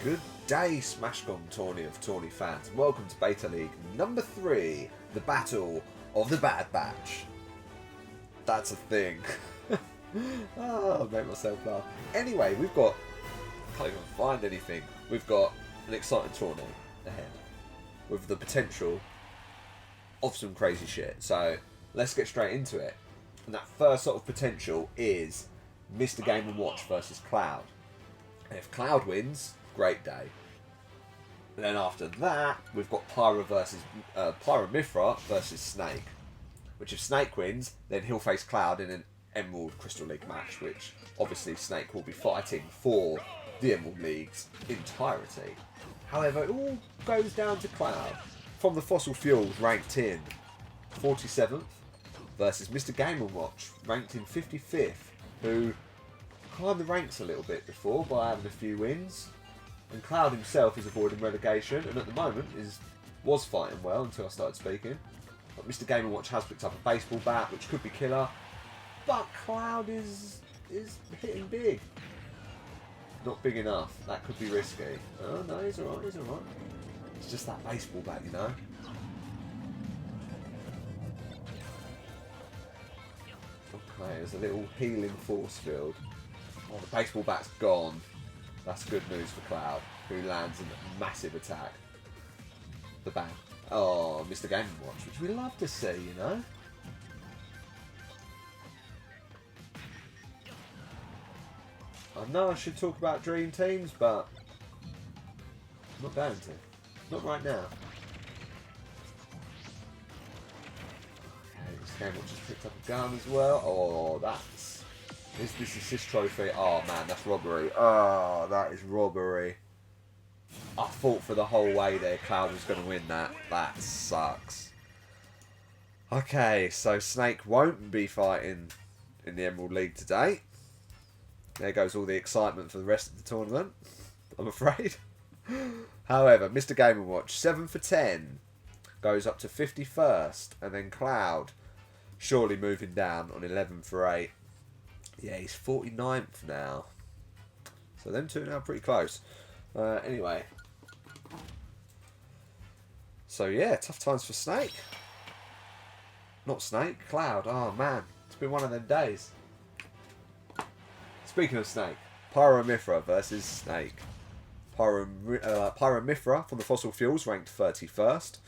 Good day, Smash Com Tourney of Tourney fans. Welcome to Beta League number 3, the Battle of the Bad Batch. That's a thing. Oh, I made myself laugh. Anyway, we've got... can't even find anything. We've got an exciting tourney ahead with the potential of some crazy shit. So let's get straight into it. And that first sort of potential is Mr. Game & Watch versus Cloud. And if Cloud wins, great day. And then after that, we've got Pyra/Mythra versus Snake. Which if Snake wins, then he'll face Cloud in an Emerald Crystal League match, which obviously Snake will be fighting for the Emerald League's entirety. However, it all goes down to Cloud. From the Fossil Fuels ranked in 47th versus Mr. Game & Watch ranked in 55th, who climbed the ranks a little bit before by having a few wins. And Cloud himself is avoiding relegation, and at the moment was fighting well until I started speaking. But Mr. Game & Watch has picked up a baseball bat, which could be killer. But Cloud is hitting big. Not big enough. That could be risky. Oh no, he's alright, he's alright. It's just that baseball bat, you know. Okay, there's a little healing force field. Oh, the baseball bat's gone. That's good news for Cloud, who lands a massive attack. The bang. Oh, Mr. Game & Watch, which we love to see, you know. I know I should talk about dream teams, but I'm not going to. Not right now. Okay, this Game & Watch just picked up a gun as well. Oh, that's... This assist trophy. Oh man, that's robbery. Oh, that is robbery. I thought for the whole way there Cloud was going to win that. That sucks. Okay, so Snake won't be fighting in the Emerald League today. There goes all the excitement for the rest of the tournament, I'm afraid. However, Mr. Game & Watch, 7 for 10, goes up to 51st, and then Cloud surely moving down on 11 for 8. Yeah, he's 49th now. So them two are now pretty close. Anyway. So yeah, tough times for Snake. Not Snake, Cloud. Oh man, it's been one of them days. Speaking of Snake, Pyra/Mythra versus Snake. Pyra/Mythra from the Fossil Fuels ranked 31st,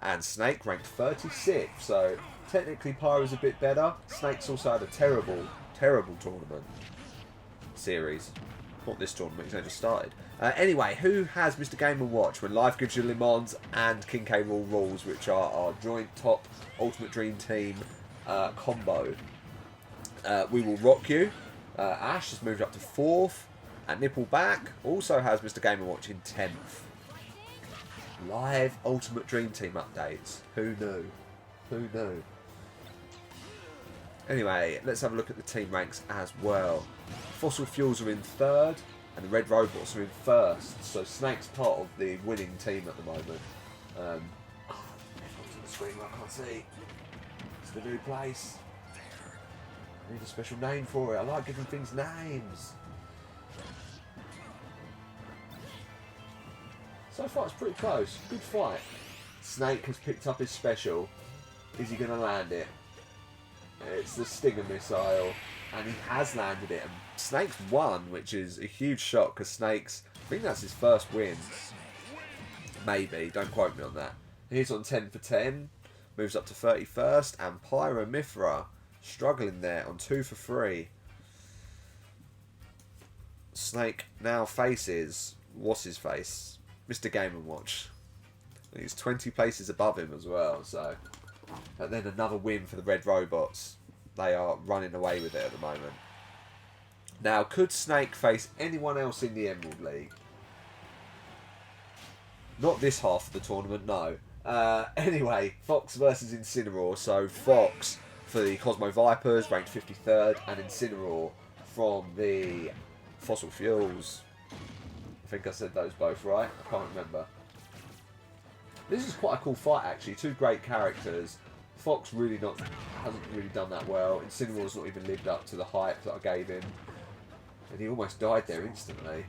and Snake ranked 36th. So technically Pyra's a bit better. Snake's also had a terrible tournament series. Not this tournament, it's only just started. Anyway, who has Mr. Game & Watch when life gives you lemons and King K. Rool rules, which are our joint top Ultimate Dream Team combo? We Will Rock You. Ash has moved up to 4th. And Nippleback also has Mr. Game & Watch in 10th. Live Ultimate Dream Team updates. Who knew? Who knew? Anyway, let's have a look at the team ranks as well. Fossil Fuels are in 3rd, and the Red Robots are in 1st. So Snake's part of the winning team at the moment. Oh, everyone's on the screen where I can't see. It's the new place. I need a special name for it. I like giving things names. So far it's pretty close. Good fight. Snake has picked up his special. Is he going to land it? It's the Stinger missile, and he has landed it. And Snake's won, which is a huge shock because Snake's, I think that's his first win. Maybe, don't quote me on that. He's on 10 for 10, moves up to 31st, and Pyra/Mythra struggling there on 2 for 3. Snake now faces, what's his face? Mr. Game & Watch. He's 20 places above him as well, so... And then another win for the Red Robots. They are running away with it at the moment. Now, could Snake face anyone else in the Emerald League? Not this half of the tournament, no. Anyway, Fox versus Incineroar. So Fox for the Cosmo Vipers, ranked 53rd, and Incineroar from the Fossil Fuels. I think I said those both right. I can't remember. This is quite a cool fight, actually. Two great characters. Fox hasn't really done that well. Incineroar's not even lived up to the hype that I gave him. And he almost died there instantly.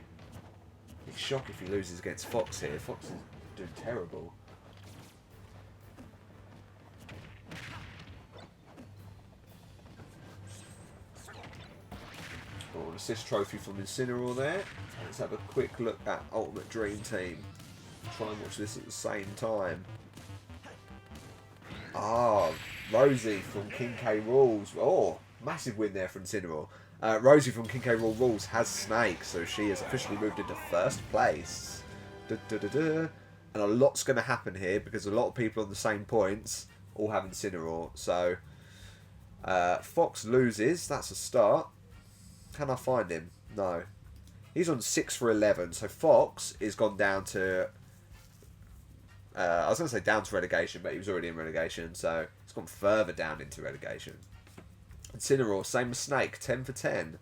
It's shock if he loses against Fox here. Fox is doing terrible. Oh, an assist trophy from Incineroar there. Let's have a quick look at Ultimate Dream Team. Try and watch this at the same time. Ah, Rosie from King K Rules. Oh, massive win there from Incineroar. Rosie from King K Rules has Snake, so she has officially moved into first place. And a lot's going to happen here because a lot of people on the same points all have Incineroar. So Fox loses. That's a start. Can I find him? No. He's on 6 for 11. So Fox is gone down to... I was going to say down to relegation, but he was already in relegation. So he's gone further down into relegation. Incineroar, same as Snake, 10 for 10.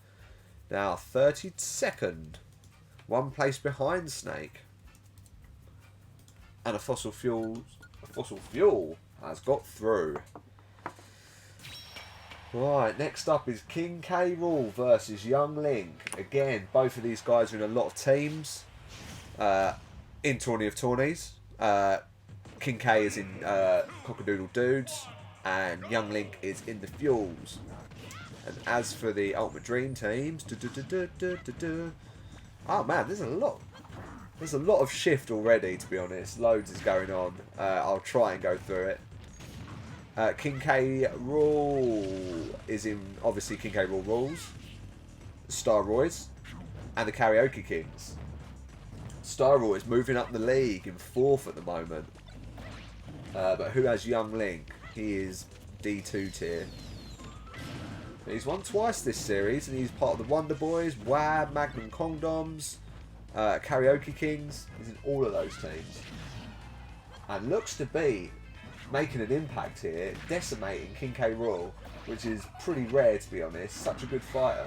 Now 32nd. One place behind Snake. And a fossil fuel has got through. Right, next up is King K. Rool versus Young Link. Again, both of these guys are in a lot of teams. In Tourney of Tourneys. King K is in Cockadoodle Dudes. And Young Link is in the Fuels. And as for the Ultimate Dream teams... Oh man, there's a lot. There's a lot of shift already, to be honest. Loads is going on. I'll try and go through it. King K. Rool is in, obviously, King K. Rool Rules, Star Roy's, and the Karaoke Kings. Star Roy is moving up the league in 4th at the moment. But who has Young Link? He is D2 tier. He's won twice this series, and he's part of the Wonder Boys, WAB, Magnum Condoms, Karaoke Kings. He's in all of those teams. And looks to be making an impact here, decimating King K. Rool, which is pretty rare, to be honest. Such a good fighter.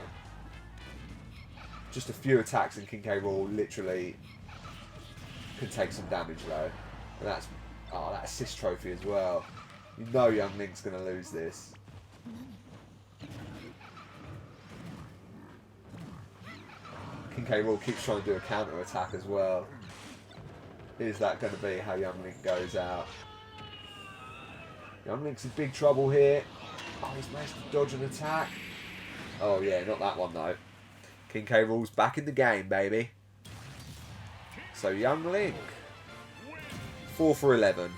Just a few attacks and King K. Rool literally can take some damage though. And that's, oh, that assist trophy as well. You know Young Link's going to lose this. King K. Rool keeps trying to do a counter attack as well. Is that going to be how Young Link goes out? Young Link's in big trouble here. Oh, he's managed to dodge an attack. Oh yeah, not that one though. King K. Rool's back in the game, baby. So Young Link, 4 for 11.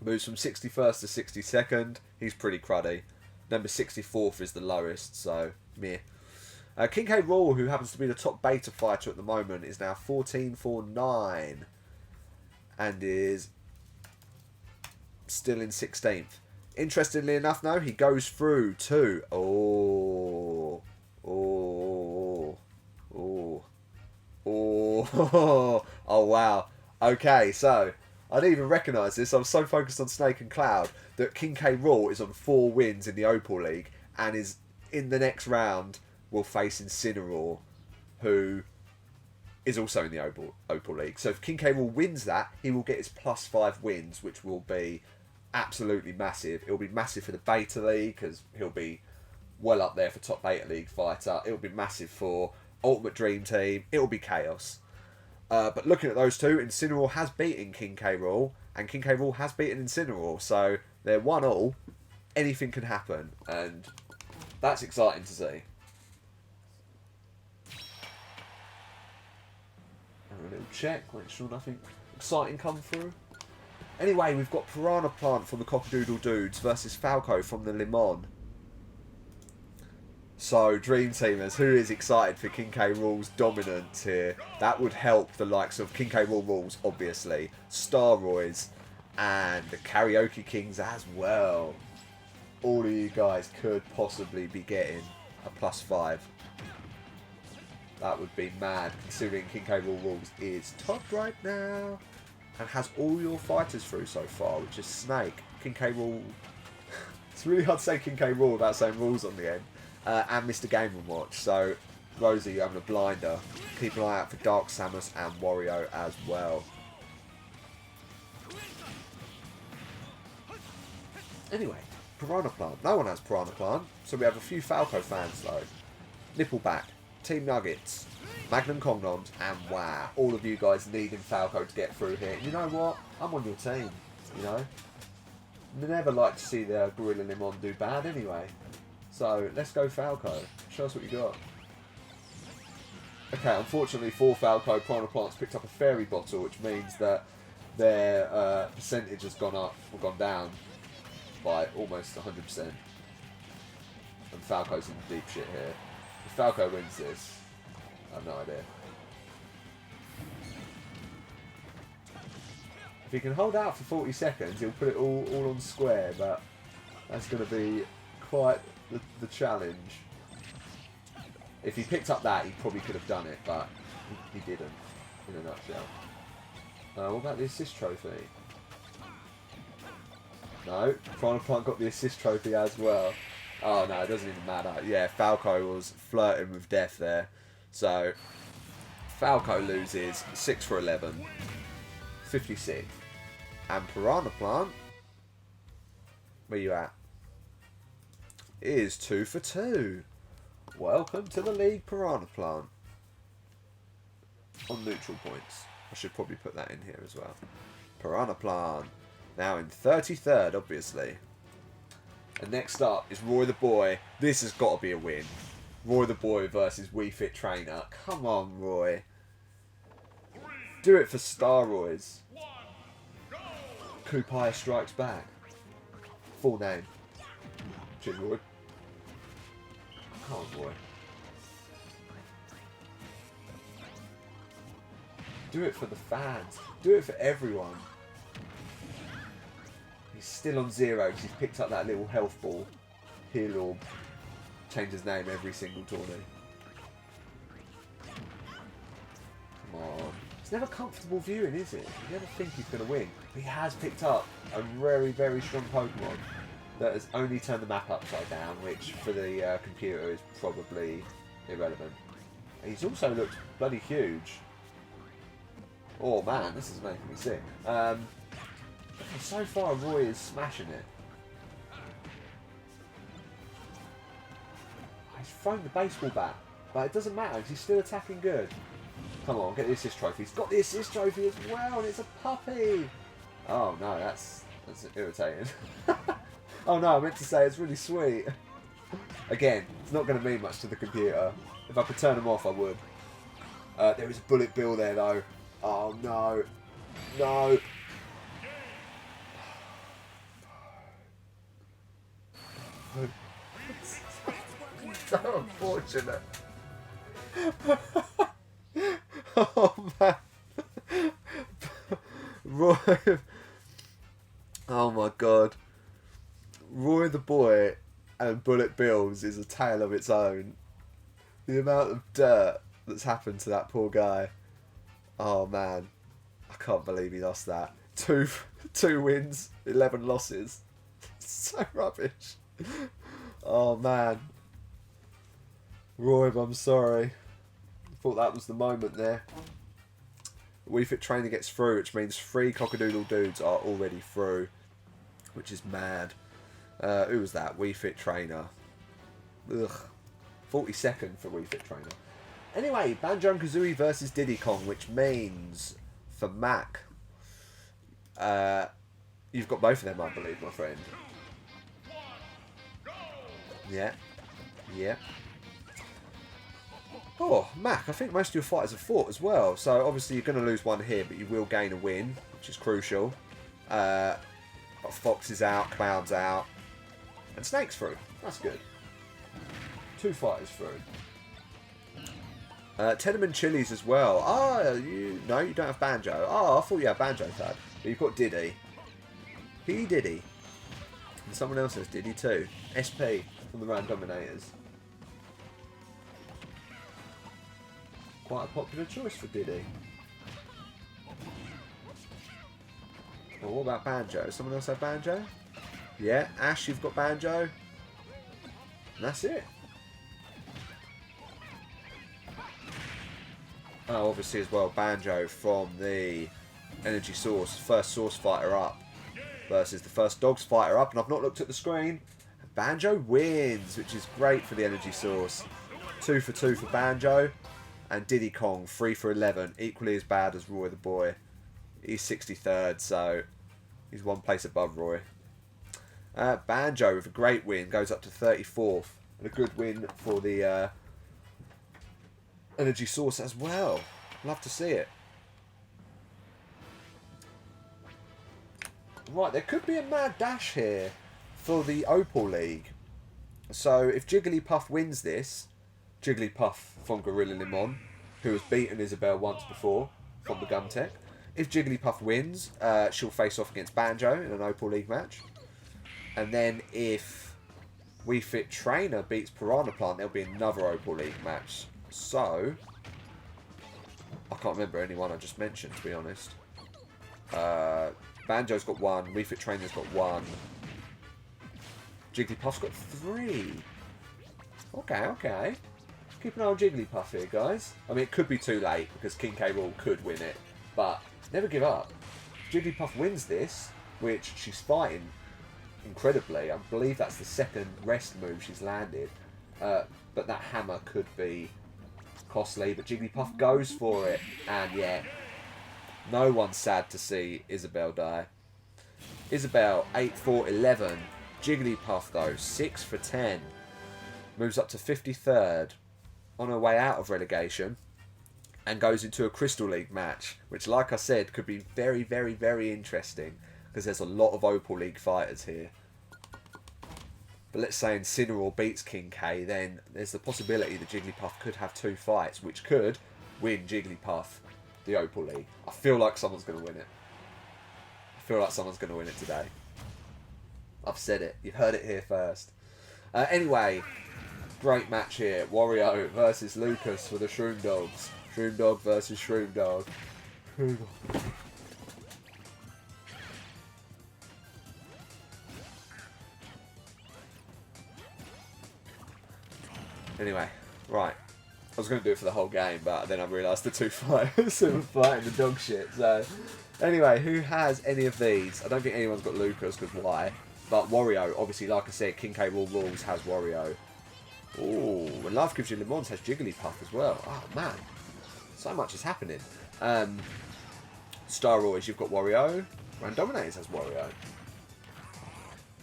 Moves from 61st to 62nd. He's pretty cruddy. Number 64th is the lowest, so meh. King K. Rool, who happens to be the top beta fighter at the moment, is now 14 for 9. And is still in 16th. Interestingly enough, though, he goes through to... Oh, wow. Okay, so I didn't even recognise this. I was so focused on Snake and Cloud that King K. Rool is on 4 wins in the Opal League and is in the next round will face Incineroar, who is also in the Opal League. So if King K. Rool wins that, he will get his +5 wins, which will be absolutely massive. It'll be massive for the Beta League because he'll be well up there for top Beta League fighter. It'll be massive for Ultimate Dream Team. It'll be chaos. But looking at those two, Incineroar has beaten King K. Rool and King K. Rool has beaten Incineroar. So they're 1-1. Anything can happen, and that's exciting to see. A little check, make sure nothing exciting come through. Anyway, we've got Piranha Plant from the Cockadoodle Dudes versus Falco from the Limon. So, Dream Teamers, who is excited for King K. Rool's dominance here? That would help the likes of King K. Rool Rules, obviously, Star Roy's, and the Karaoke Kings as well. All of you guys could possibly be getting a +5. That would be mad, considering King K. Rool Rules is top right now and has all your fighters through so far, which is Snake, King K. Rool. It's really hard to say King K. Rool without saying Rules on the end. And Mr. Game & Watch. So, Rosie, you're having a blinder. Keep an eye out for Dark Samus and Wario as well. Anyway, Piranha Plant. No one has Piranha Plant, so we have a few Falco fans though. Nippleback, Team Nuggets, Magnum Cognon, and wow, all of you guys needing Falco to get through here. You know what? I'm on your team, you know? Never like to see the Gorilla Limon do bad anyway. So, let's go Falco. Show us what you got. Okay, unfortunately for Falco, Piranha Plant's picked up a Fairy Bottle, which means that their percentage has gone up, or gone down, by almost 100%. And Falco's in deep shit here. If Falco wins this, I have no idea. If he can hold out for 40 seconds, he'll put it all on square, but that's going to be quite the challenge. If he picked up that, he probably could have done it, but he didn't, in a nutshell. What about the assist trophy? No, Piranha Plant got the assist trophy as well. Oh no, it doesn't even matter. Yeah, Falco was flirting with death there. So, Falco loses 6 for 11, 56. And Piranha Plant, where you at? Is 2 for 2. Welcome to the league, Piranha Plant. On neutral points. I should probably put that in here as well. Piranha Plant. Now in 33rd, obviously. And next up is Roy the Boy. This has got to be a win. Roy the Boy versus Wii Fit Trainer. Come on, Roy. Do it for Star Roys. Kupaya Strikes Back. Full name. Cheers, Roy. Come on, Roy. Do it for the fans. Do it for everyone. He's still on 0 because he's picked up that little health ball. Heal Orb. Change his name every single tourney. Come on. It's never comfortable viewing, is it? You never think he's going to win. He has picked up a very, very strong Pokemon that has only turned the map upside down, which for the computer is probably irrelevant. He's also looked bloody huge. Oh man, this is making me sick. So far, Roy is smashing it. He's thrown the baseball bat, but it doesn't matter because he's still attacking good. Come on, get the assist trophy. He's got the assist trophy as well, and it's a puppy. Oh no, that's irritating. Oh no, I meant to say it's really sweet. Again, it's not going to mean much to the computer. If I could turn them off, I would. There is a bullet bill there though. Oh no, no. So unfortunate. Oh man. Roy. Oh my god. Roy the Boy and Bullet Bills is a tale of its own. The amount of dirt that's happened to that poor guy. Oh man. I can't believe he lost that. Two wins, 11 losses. So rubbish. Oh man. Roy, I'm sorry. I thought that was the moment there. Wii Fit Trainer gets through, which means 3 Cockadoodle dudes are already through. Which is mad. Who was that? Wii Fit Trainer. Ugh. 42nd for Wii Fit Trainer. Anyway, Banjo and Kazooie versus Diddy Kong, which means for Mac, you've got both of them, I believe, my friend. Yeah. Yeah. Oh, Mac, I think most of your fighters have fought as well. So, obviously, you're going to lose one here, but you will gain a win, which is crucial. Fox is out, Cloud's out, and Snake's through. That's good. 2 fighters through. Tenement Chilies as well. Oh, no, you don't have Banjo. Oh, I thought you had Banjo, Thad. But you've got Diddy. P. Diddy. And someone else has Diddy too. SP from the Round Dominators. Quite a popular choice for Diddy. Well, what about Banjo? Someone else have Banjo? Yeah, Ash, you've got Banjo. And that's it. Oh, obviously as well, Banjo from the Energy Source. First Source fighter up versus the first Dogs fighter up. And I've not looked at the screen. Banjo wins, which is great for the Energy Source. 2 for 2 for Banjo. And Diddy Kong, 3 for 11. Equally as bad as Roy the Boy. He's 63rd, so he's one place above Roy. Banjo with a great win, goes up to 34th. And a good win for the Energy Source as well. Love to see it. Right, there could be a mad dash here for the Opal League. So if Jigglypuff wins this, Jigglypuff from Gorilla Limon, who has beaten Isabelle once before from the Gumtech. If Jigglypuff wins, she'll face off against Banjo in an Opal League match. And then if Wii Fit Trainer beats Piranha Plant, there'll be another Opal League match. So, I can't remember anyone I just mentioned, to be honest. Banjo's got 1, Wii Fit Trainer's got 1. Jigglypuff's got 3. Okay. Keep an eye on Jigglypuff here, guys. I mean, it could be too late, because King K. Rool could win it. But, never give up. Jigglypuff wins this, which she's fighting incredibly. I believe that's the second rest move she's landed. But that hammer could be costly. But Jigglypuff goes for it. And yeah, no one's sad to see Isabelle die. Isabelle, 8 for 11. Jigglypuff, though, 6 for 10. Moves up to 53rd on her way out of relegation. And goes into a Crystal League match. Which, like I said, could be very, very, very interesting. Because there's a lot of Opal League fighters here. But let's say Incineroar beats King K, then there's the possibility that Jigglypuff could have 2 fights, which could win Jigglypuff the Opal League. I feel like someone's going to win it. I feel like someone's going to win it today. I've said it. You've heard it here first. Anyway, great match here. Wario versus Lucas for the Shroom Dogs. Shroom Dog versus Shroom Dog. Shroom Dog. Anyway, right. I was going to do it for the whole game, but then I realised the 2 fighters who were fighting the dog shit. So, anyway, who has any of these? I don't think anyone's got Lucas, because why? But Wario, obviously, like I said, King K. Rool Rules has Wario. Ooh, and Life Gives You Lemons has Jigglypuff as well. Oh, man. So much is happening. Star Wars, you've got Wario. Randominators has Wario.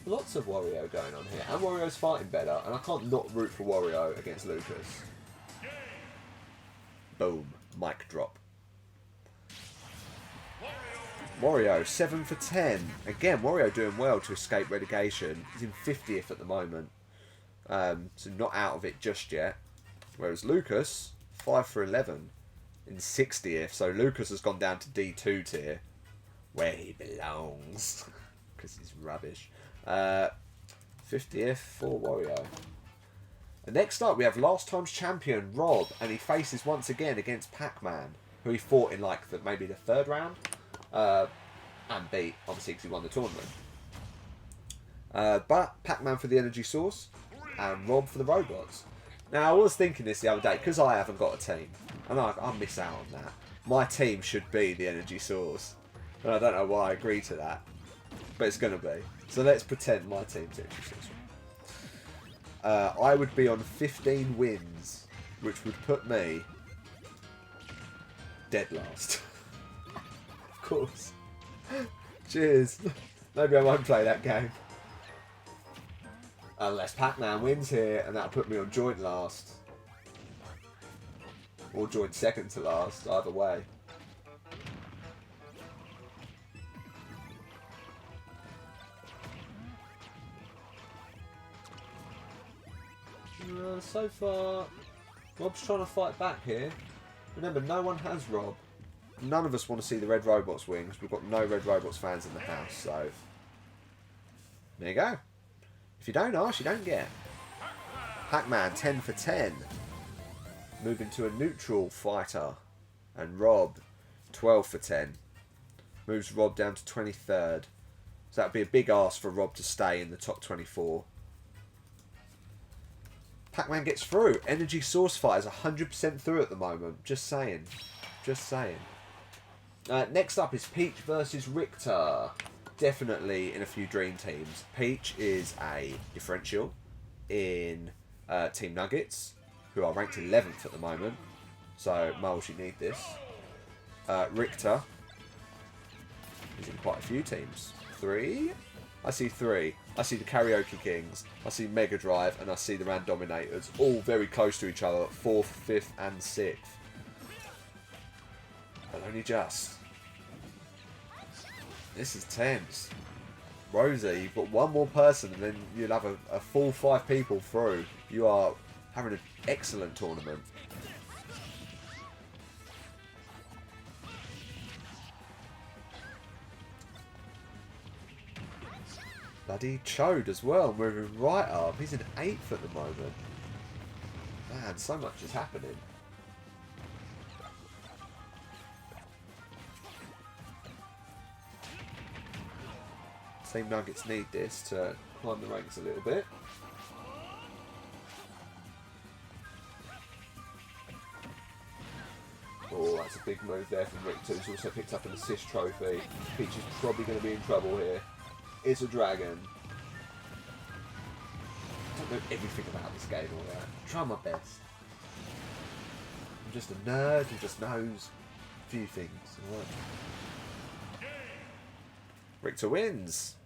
Lots of Wario going on here. And Wario's fighting better. And I can't not root for Wario against Lucas. Boom. Mic drop. Wario, 7 for 10. Again, Wario doing well to escape relegation. He's in 50th at the moment. So not out of it just yet. Whereas Lucas, 5 for 11. In 60th. So Lucas has gone down to D2 tier. Where he belongs. Because he's rubbish. 50th for Wario. And next up we have last time's champion Rob, and he faces once again against Pac-Man, who he fought in like maybe the 3rd round, and beat obviously because he won the tournament. But Pac-Man for the energy source and Rob for the robots. Now I was thinking this the other day, because I haven't got a team, and I miss out on that. My team should be the energy source, and I don't know why I agree to that, but it's gonna be. So let's pretend my team's the energy source. I would be on 15 wins, which would put me dead last. Of course. Cheers. Maybe I won't play that game. Unless Pac-Man wins here, and that'll put me on joint last. Or joint second to last, either way. So far, Rob's trying to fight back here. Remember, no one has Rob. None of us want to see the Red Robots wings. We've got no Red Robots fans in the house, so there you go. If you don't ask, you don't get. Pac-Man, 10 for 10. Moving to a neutral fighter. And Rob, 12 for 10. Moves Rob down to 23rd. So that would be a big ask for Rob to stay in the top 24. Pac-Man gets through. Energy Source Fight is 100% through at the moment. Just saying. Just saying. Next up is Peach versus Richter. Definitely in a few dream teams. Peach is a differential in Team Nuggets, who are ranked 11th at the moment. So, Moles, you need this. Richter. He's in quite a few teams. 3? I see 3. I see the Karaoke Kings. I see Mega Drive. And I see the Randominators. All very close to each other. 4th, 5th, and 6th. But only just. This is tense. Rosa, you've got one more person and then you'll have a full 5 people through. You are having an excellent tournament. Bloody Chode as well, moving right up. He's in 8th at the moment. Man, so much is happening. Team Nuggets need this to climb the ranks a little bit. Oh, that's a big move there from Richter, who's also picked up an assist trophy. Peach is probably going to be in trouble here. It's a dragon. I don't know everything about this game or that. I try my best. I'm just a nerd who just knows a few things. Right. Richter wins.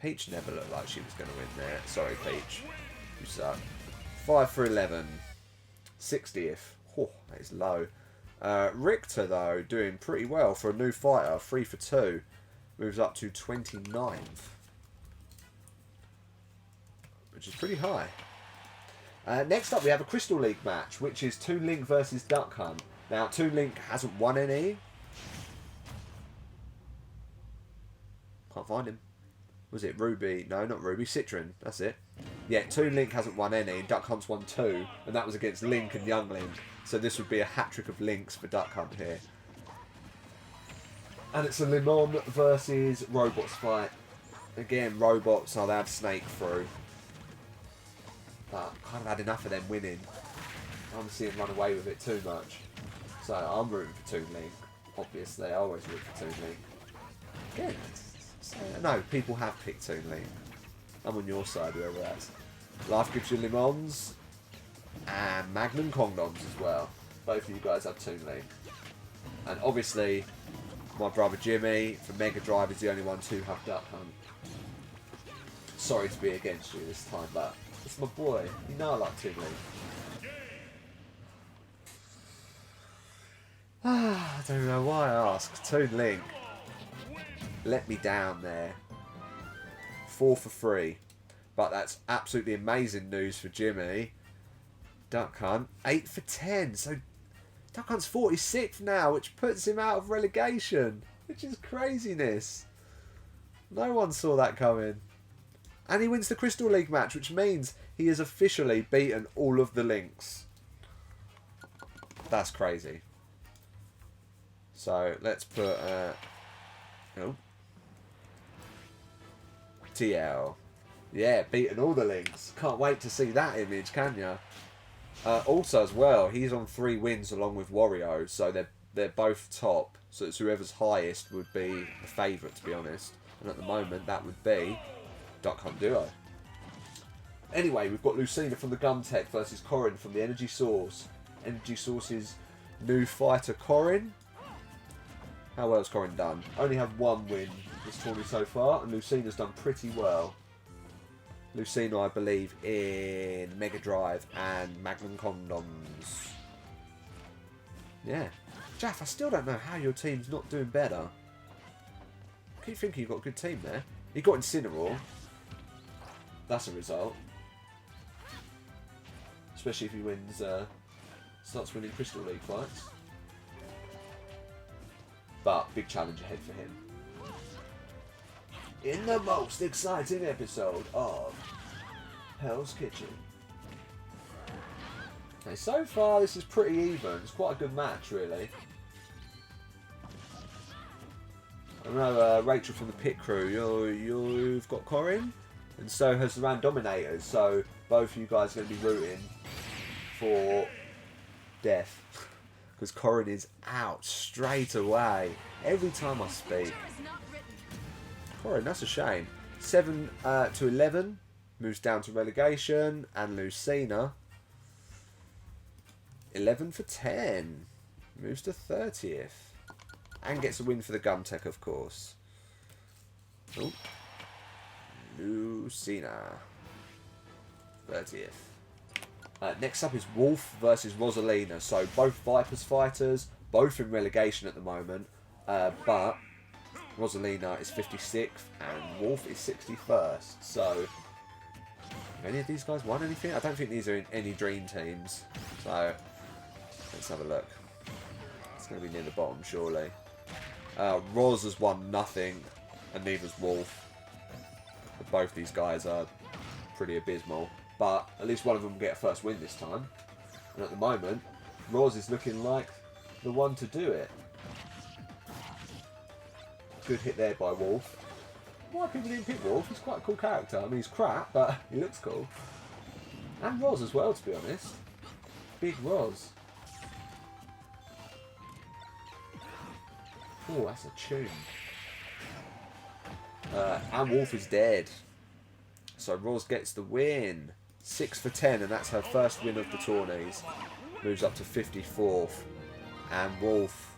Peach never looked like she was going to win there. Sorry, Peach. You suck. 5 for 11. 60th. Oh, that is low. Richter, though, doing pretty well for a new fighter. 3 for 2. Moves up to 29th. Which is pretty high. Next up, we have a Crystal League match, which is Toon Link versus Duck Hunt. Now, Toon Link hasn't won any. Can't find him. Was it Ruby? No, not Ruby. Citron. That's it. Yeah, Toon Link hasn't won any. Duck Hunt's won 2. And that was against Link and Young Link. So this would be a hat-trick of Links for Duck Hunt here. And it's a Limon versus Robots fight. Again, Robots, I'll have Snake through. But I've kind of had enough of them winning. I want to see him run away with it too much. So I'm rooting for Toon Link. Obviously, I always root for Toon Link. Again, no, people have picked Toon Link. I'm on your side, whoever that's. Life gives you Limons. And Magnum Condoms as well. Both of you guys have Toon Link. And obviously, my brother Jimmy from Mega Drive is the only one to have Duck Hunt. Sorry to be against you this time, but it's my boy. You know I like Toon Link. I don't know why I asked. Toon Link. Let me down there. 4 for 3. But that's absolutely amazing news for Jimmy. Duck Hunt, 8 for 10. So Duck Hunt's 46th now, which puts him out of relegation. Which is craziness. No one saw that coming. And he wins the Crystal League match, which means he has officially beaten all of the Links. That's crazy. So let's put... TL. Yeah, beating all the Links. Can't wait to see that image, can ya? Also, as well, he's on 3 wins along with Wario, so they're both top. So it's whoever's highest would be the favourite, to be honest. And at the moment, that would be Duck Hunt Duo. Anyway, we've got Lucina from the Gun Tech versus Corin from the Energy Source. Energy Source's new fighter, Corin. How well has Corin done? Only had 1 win this tournament so far, and Lucina's done pretty well. Lucina, I believe, in Mega Drive and Magnum Condoms. Yeah. Jaff, I still don't know how your team's not doing better. I keep thinking you've got a good team there. You got Incineroar. That's a result. Especially if he wins, starts winning Crystal League fights. But, big challenge ahead for him. In the most exciting episode of Hell's Kitchen. Okay, so far this is pretty even. It's quite a good match, really. I know Rachel from the Pit Crew, you've got Corin, and so has the Randominators, so both of you guys are going to be rooting for death. Because Corin is out straight away. Every time I speak. Corin, that's a shame. 7 to 11. Moves down to relegation. And Lucina. 11 for 10. Moves to 30th. And gets a win for the Gumtech, of course. Oh. Lucina. 30th. Next up is Wolf versus Rosalina. So both Vipers fighters, both in relegation at the moment. But Rosalina is 56th and Wolf is 61st. So, have any of these guys won anything? I don't think these are in any dream teams. So, let's have a look. It's going to be near the bottom, surely. Ros has won nothing, and neither's Wolf. But both these guys are pretty abysmal. But at least one of them will get a first win this time. And at the moment, Ros is looking like the one to do it. Good hit there by Wolf. Why people didn't pick Wolf? He's quite a cool character. I mean, he's crap, but he looks cool. And Ros as well, to be honest. Big Ros. Oh, that's a tune. And Wolf is dead. So Ros gets the win. 6 for 10, and that's her first win of the tourneys. Moves up to 54th. And Wolf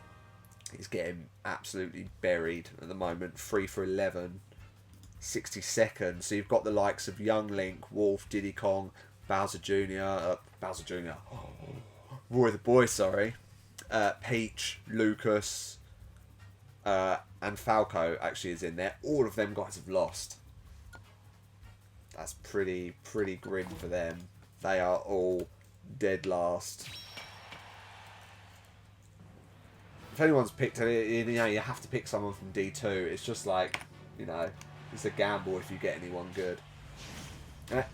is getting absolutely buried at the moment. 3 for 11. 62nd. So you've got the likes of Young Link, Wolf, Diddy Kong, Bowser Jr. Roy the Boy, sorry. Peach, Lucas, and Falco actually is in there. All of them guys have lost. That's pretty grim for them. They are all dead last. If anyone's picked it, you know, you have to pick someone from D2. It's just like, you know, it's a gamble if you get anyone good.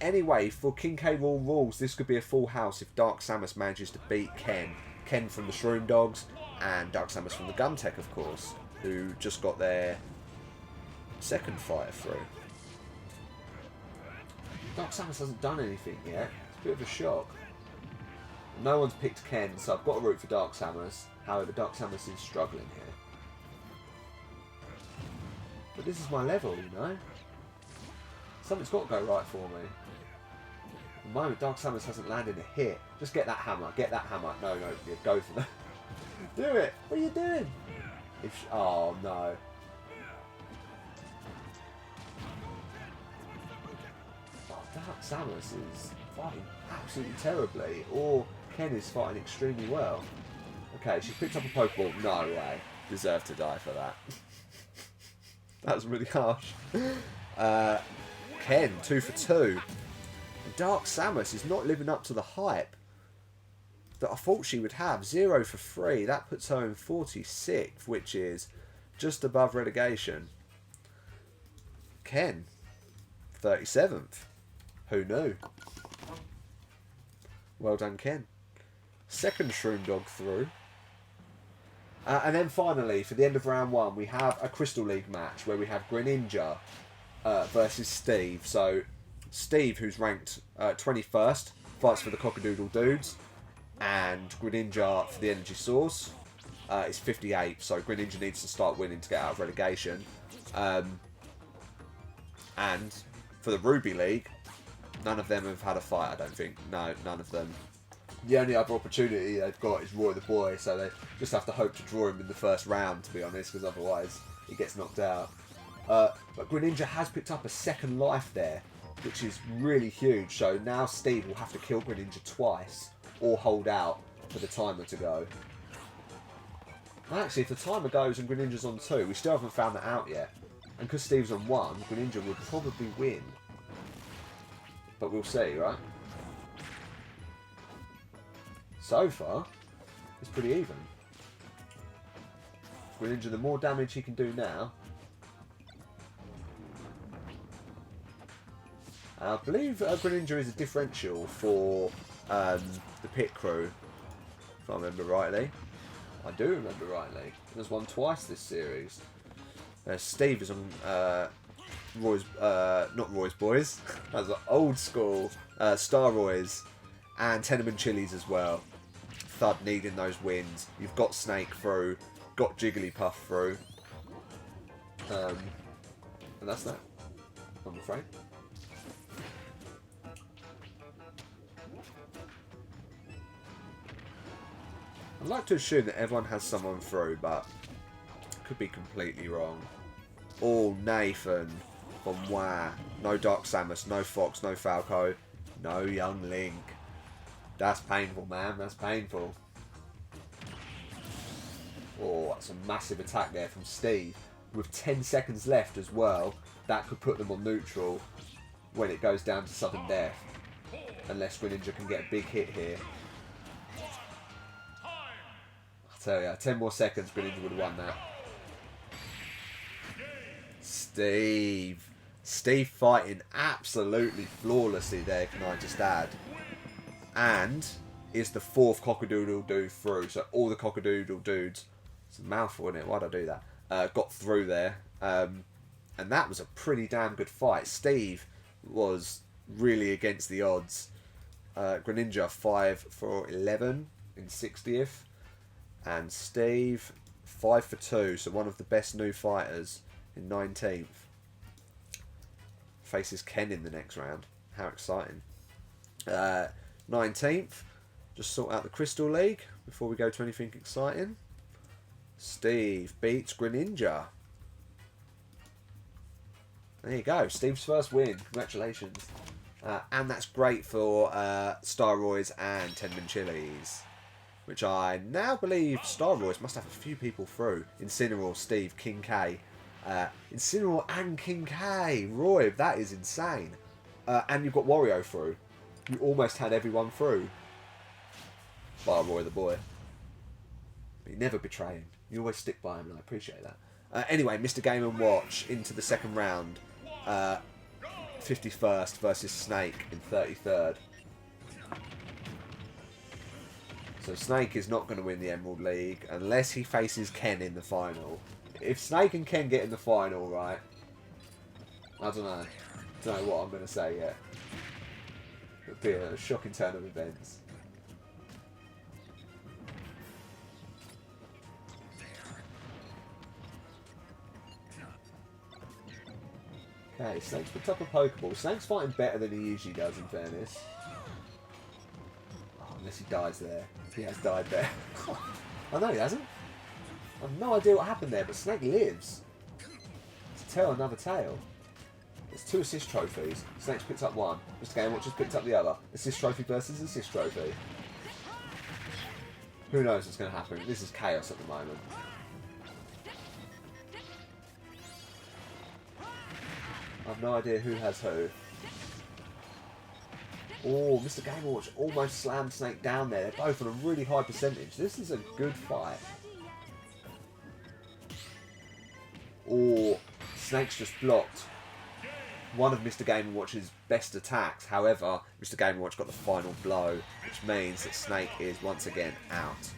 Anyway, for King K. Rool rules, this could be a full house if Dark Samus manages to beat Ken. Ken from the Shroom Dogs, and Dark Samus from the Gumtech, of course, who just got their second fighter through. Dark Samus hasn't done anything yet. It's a bit of a shock. No one's picked Ken, so I've got to root for Dark Samus. However, Dark Samus is struggling here. But this is my level, you know? Something's got to go right for me. At the moment, Dark Samus hasn't landed a hit. Just get that hammer. Get that hammer. No, yeah, go for that. Do it. What are you doing? Oh, no. Oh, Dark Samus is fighting absolutely terribly. Or Ken is fighting extremely well. Okay, she picked up a Pokeball. No way. Deserved to die for that. That was really harsh. Ken, 2 for 2. Dark Samus is not living up to the hype that I thought she would have. 0 for 3. That puts her in 46th, which is just above relegation. Ken, 37th. Who knew? Well done, Ken. Second Shroom Dog through. And then finally, for the end of round 1, we have a Crystal League match where we have Greninja versus Steve. So, Steve, who's ranked 21st, fights for the Cockadoodle Dudes. And Greninja for the Energy Source is 58. So, Greninja needs to start winning to get out of relegation. And for the Ruby League, none of them have had a fight, I don't think. No, none of them. The only other opportunity they've got is Roy the Boy, so they just have to hope to draw him in the first round, to be honest, because otherwise he gets knocked out. But Greninja has picked up a second life there, which is really huge. So now Steve will have to kill Greninja twice, or hold out for the timer to go. Actually, if the timer goes and Greninja's on 2, we still haven't found that out yet. And because Steve's on 1, Greninja would probably win. But we'll see, right? So far, it's pretty even. Greninja, the more damage he can do now. I believe Greninja is a differential for the pit crew, if I remember rightly. I do remember rightly. There's won twice this series. Steve is on Roy's, not Roy's Boys. That's old school Star Roy's and Tenement Chilies as well. Thud needing those wins. You've got Snake through, got Jigglypuff through, and that's that, I'm afraid. I'd like to assume that everyone has someone through, but could be completely wrong. Oh, Nathan from Wah. No Dark Samus, no Fox, no Falco, no Young Link. That's painful, man. That's painful. Oh, that's a massive attack there from Steve. With 10 seconds left as well, that could put them on neutral when it goes down to sudden death. Unless Greninja can get a big hit here. I tell ya, 10 more seconds, Greninja would have won that. Steve. Steve fighting absolutely flawlessly there, can I just add. And is the 4th Cock-a-doodle-doo through. So all the Cock-a-doodle dudes. It's a mouthful, isn't it? Why'd I do that? Got through there. And that was a pretty damn good fight. Steve was really against the odds. Greninja 5 for 11 in 60th. And Steve 5 for 2. So one of the best new fighters in 19th. Faces Ken in the next round. How exciting. 19th. Just sort out the Crystal League before we go to anything exciting. Steve beats Greninja. There you go. Steve's first win. Congratulations. And that's great for Staroids and Tenman Chilies. Which I now believe Staroids must have a few people through. Incineroar, Steve, King K. Incineroar and King K. Roy, that is insane. And you've got Wario through. You almost had everyone through. Bar Roy the boy. But you never betray him. You always stick by him, and I appreciate that. Anyway, Mr. Game & Watch into the second round. 51st versus Snake in 33rd. So Snake is not going to win the Emerald League unless he faces Ken in the final. If Snake and Ken get in the final, right, I don't know. Don't know what I'm going to say yet. It'll be a shocking turn of events. Okay, Snake's picked up a Pokeball. Snake's fighting better than he usually does, in fairness. Oh, unless he dies there. He has died there. I know he hasn't. I have no idea what happened there, but Snake lives. To tell another tale. There's 2 assist trophies. Snake's picked up 1. Mr. Game Watch has picked up the other. Assist trophy versus assist trophy. Who knows what's going to happen? This is chaos at the moment. I have no idea who has who. Oh, Mr. Game & Watch almost slammed Snake down there. They're both on a really high percentage. This is a good fight. Oh, Snake's just blocked one of Mr. Game & Watch's best attacks. However, Mr. Game & Watch got the final blow, which means that Snake is once again out.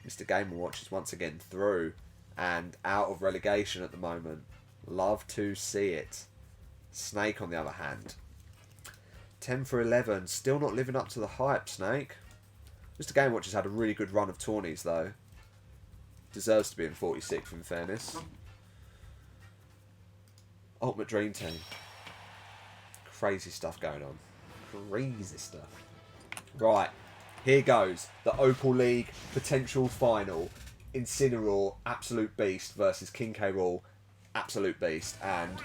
Mr. Game & Watch is once again through and out of relegation at the moment. Love to see it. Snake, on the other hand, 10 for 11. Still not living up to the hype, Snake. Mr. Game Watch has had a really good run of tourneys, though. Deserves to be in 46th, in fairness. Ultimate Dream Team. Crazy stuff going on. Crazy stuff. Right, here goes. The Opal League potential final. Incineroar, Absolute Beast, versus King K. Rool, Absolute Beast. And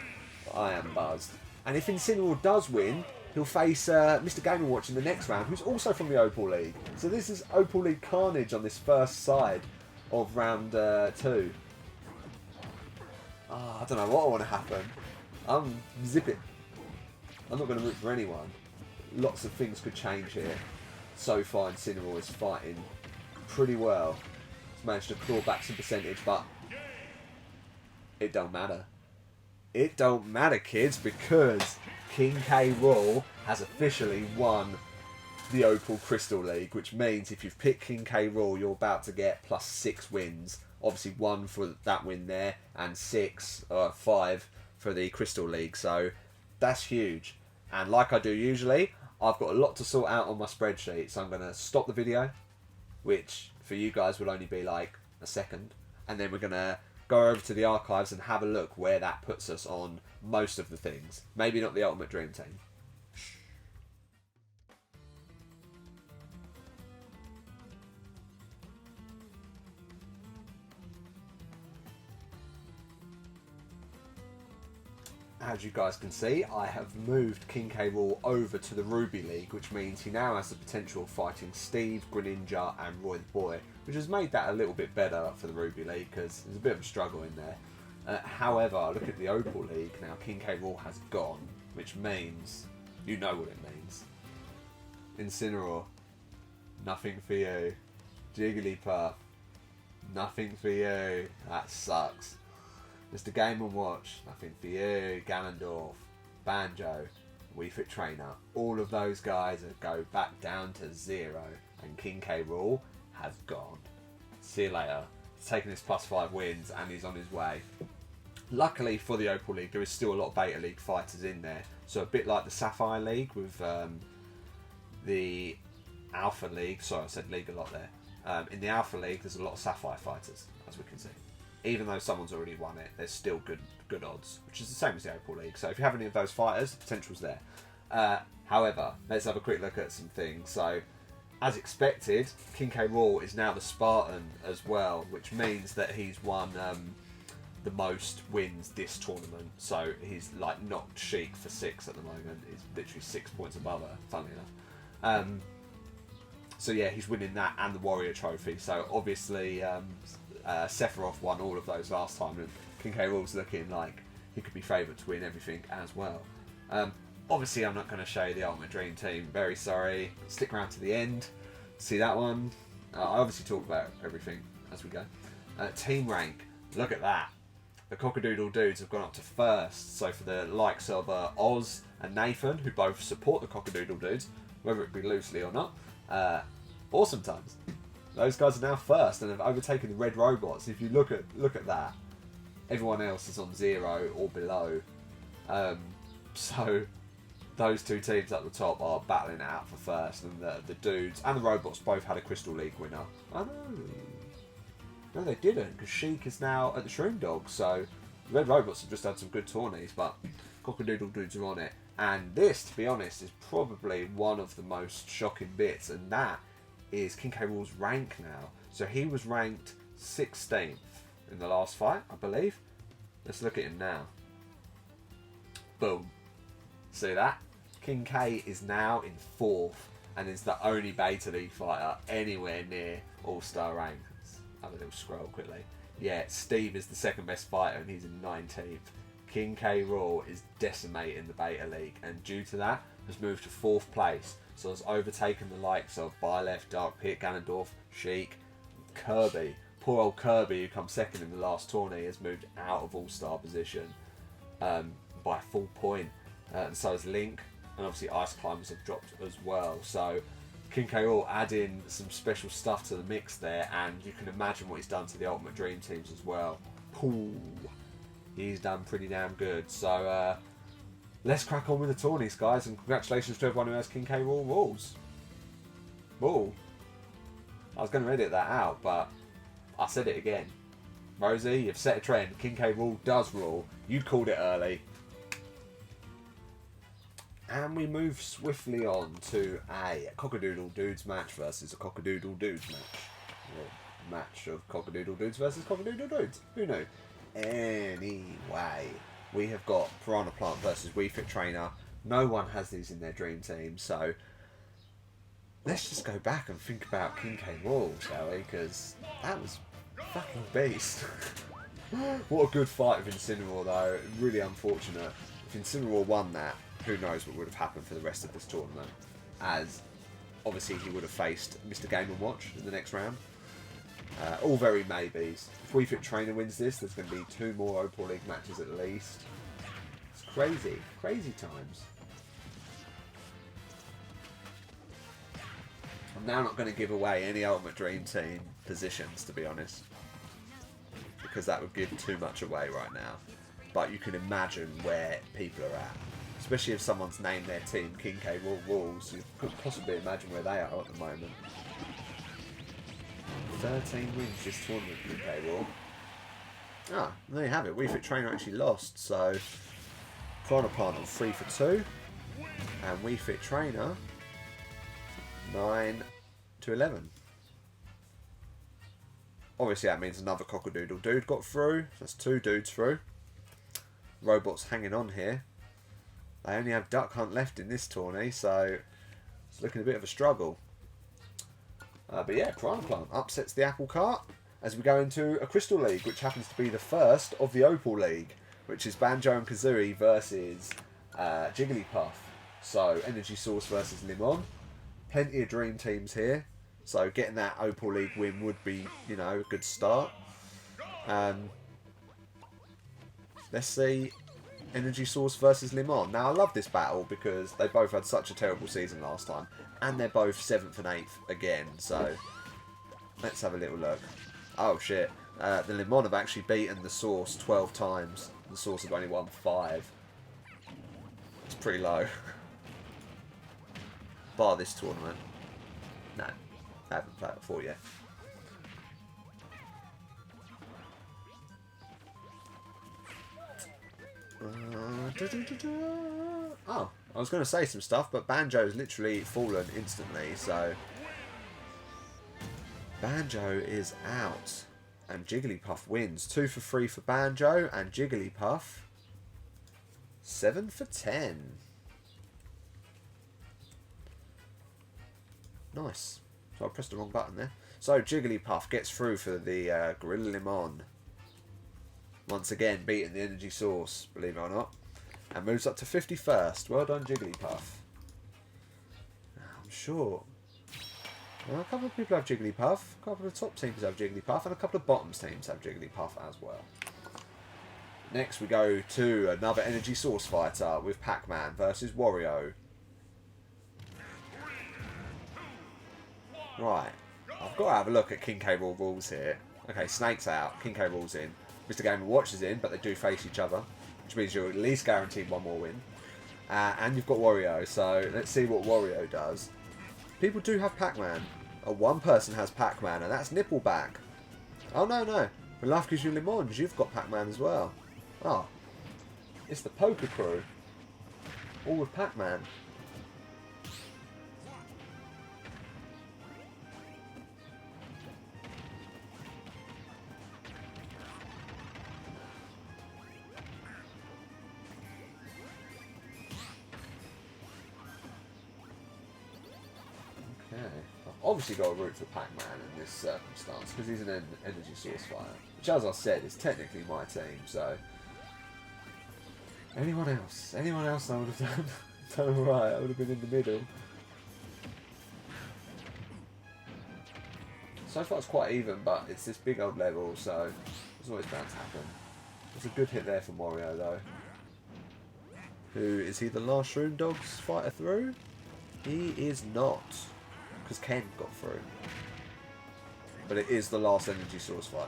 I am buzzed. And if Incineroar does win, he'll face Mr. Game & Watch in the next round, who's also from the Opal League. So this is Opal League carnage on this first side of round 2. I don't know what I want to happen. I'm zipping. I'm not going to root for anyone. Lots of things could change here. So far, Incineroar is fighting pretty well. He's managed to claw back some percentage, but it don't matter. It don't matter, kids, because King K. Rool has officially won the Opal Crystal League, which means if you've picked King K. Rool, you're about to get +6 wins. Obviously 1 for that win there, and 5 for the Crystal League. So that's huge. And like I do usually, I've got a lot to sort out on my spreadsheet. So I'm going to stop the video, which for you guys will only be like a second. And then we're going to go over to the archives and have a look where that puts us on most of the things. Maybe not the Ultimate Dream Team. as you guys can see, I have moved King K. Rool over to the Ruby League, which means he now has the potential of fighting Steve, Greninja and Roy the Boy, which has made that a little bit better for the Ruby League because there's a bit of a struggle in there. However, look at the Opal League now. King K. Rool has gone, which means, you know what it means. Incineroar, nothing for you. Jigglypuff, nothing for you. That sucks. Mr. Game & Watch, nothing for you. Ganondorf, Banjo, Wii Fit Trainer. All of those guys go back down to 0. And King K. Rool has gone. See you later. He's taken his +5 wins and he's on his way. Luckily for the Opal League, there is still a lot of Beta League fighters in there. So a bit like the Sapphire League with the Alpha League. Sorry, I said League a lot there. In the Alpha League, there's a lot of Sapphire fighters, as we can see. Even though someone's already won it, there's still good odds, which is the same as the Opal League. So if you have any of those fighters, the potential's there. However, let's have a quick look at some things. So, as expected, King K. Rool is now the Spartan as well, which means that he's won the most wins this tournament. So he's like knocked Sheik for 6 at the moment. He's literally 6 points above her, funnily enough. So yeah, he's winning that and the Warrior Trophy. So obviously Sephiroth won all of those last time, and King K. Rool's looking like he could be favoured to win everything as well. Obviously I'm not going to show you the Ultimate Dream Team, very sorry. Stick around to the end to see that one. I obviously talk about everything as we go. Team rank, look at that. The Cockadoodle Dudes have gone up to first, so for the likes of Oz and Nathan, who both support the Cockadoodle Dudes, whether it be loosely or not, awesome times. Those guys are now first and have overtaken the Red Robots. If you look at that, everyone else is on 0 or below. So those two teams at the top are battling it out for first, and the Dudes and the Robots both had a Crystal League winner. I know. No, they didn't, because Sheik is now at the Shroom Dog, so the Red Robots have just had some good tourneys, but Cockadoodle Dudes are on it. And this, to be honest, is probably one of the most shocking bits, and that is King K. Rool's rank now. So he was ranked 16th in the last fight, I believe. Let's look at him now. Boom. See that? King K is now in 4th, and is the only Beta League fighter anywhere near All-Star rank. Have a little scroll quickly. Yeah, Steve is the second best fighter and he's in 19th. King K. Rool is decimating the Beta League, and due to that has moved to 4th place. So has overtaken the likes of Byleth, Dark Pit, Ganondorf, Sheik, Kirby. Poor old Kirby, who comes second in the last tourney, has moved out of All-Star position by a full point. And so has Link, and obviously Ice Climbers have dropped as well. So King K. Rool adding some special stuff to the mix there, and you can imagine what he's done to the Ultimate Dream Teams as well. Ooh, he's done pretty damn good. So let's crack on with the tourneys, guys, and congratulations to everyone who has King K. Rool rules. Ooh, I was going to edit that out, but I said it again. Rosie, you've set a trend. King K. Rool does rule. You called it early. And we move swiftly on to a Cockadoodle Dudes match versus a Cockadoodle Dudes match. Or match of Cockadoodle Dudes versus Cockadoodle Dudes. Who knew? Anyway, we have got Piranha Plant versus Wii Fit Trainer. No one has these in their dream team, so let's just go back and think about King K. Rool, shall we? Because that was fucking beast. What a good fight with Incineroar, though. Really unfortunate. If Incineroar won that, who knows what would have happened for the rest of this tournament, as obviously he would have faced Mr. Game & Watch in the next round. All very maybes. If Wii Fit Trainer wins this, there's going to be 2 more Opal League matches at least. It's crazy. Crazy times. I'm now not going to give away any Ultimate Dream Team positions, to be honest, because that would give too much away right now. But you can imagine where people are at. Especially if someone's named their team King K. Rool Rules, you could possibly imagine where they are at the moment. 13 wins this tournament, King K. Rool. Ah, there you have it. Wii Fit Trainer actually lost, so Piranha Plant on 3 for 2, and Wii Fit Trainer 9 to 11. Obviously that means another Cockadoodle Dude got through. That's 2 dudes through. robots hanging on here. They only have Duck Hunt left in this tourney, so it's looking a bit of a struggle. But yeah, Piranha Plant upsets the apple cart as we go into a Crystal League, which happens to be the first of the Opal League, which is Banjo and Kazooie versus Jigglypuff. So Energy Source versus Limon. Plenty of dream teams here. So getting that Opal League win would be, you know, a good start. Let's see Energy Source versus Limon. Now I love this battle because they both had such a terrible season last time. And they're both 7th and 8th again. So let's have a little look. Oh shit. The Limon have actually beaten the Source 12 times. The Source have only won 5. It's pretty low. Bar this tournament. No. I haven't played it before yet. Oh, I was going to say some stuff, but Banjo's literally fallen instantly, so Banjo is out. And Jigglypuff wins. 2 for 3 for Banjo, and Jigglypuff 7 for 10. Nice. So I pressed the wrong button there. So Jigglypuff gets through for the Gorilla Limon. Once again, beating the Energy Source, believe it or not. And moves up to 51st. Well done, Jigglypuff. I'm sure. Well, a couple of people have Jigglypuff. A couple of top teams have Jigglypuff. And a couple of bottoms teams have Jigglypuff as well. Next, we go to another Energy Source fighter with Pac-Man versus Wario. Right. I've got to have a look at King K. Rool rules here. Okay, Snake's out. King K. Rool's in. Mr. Game & Watch is in, but they do face each other, which means you're at least guaranteed one more win. And you've got Wario, so let's see what Wario does. People do have Pac-Man. One person has Pac-Man, and that's Nippleback. Oh, no, no. When life gives you lemons, you've got Pac-Man as well. Oh. It's the Poker Crew. All with Pac-Man. Obviously got to root for Pac-Man in this circumstance because he's an Energy Source fighter, which, as I said, is technically my team. So anyone else I would have done alright. I would have been in the middle. So far it's quite even, but it's this big old level, so it's always bound to happen. There's a good hit there from Wario though. Who is he? The last Shroom Dogs fighter through? He is not. Because Ken got through. But it is the last Energy Source fighter.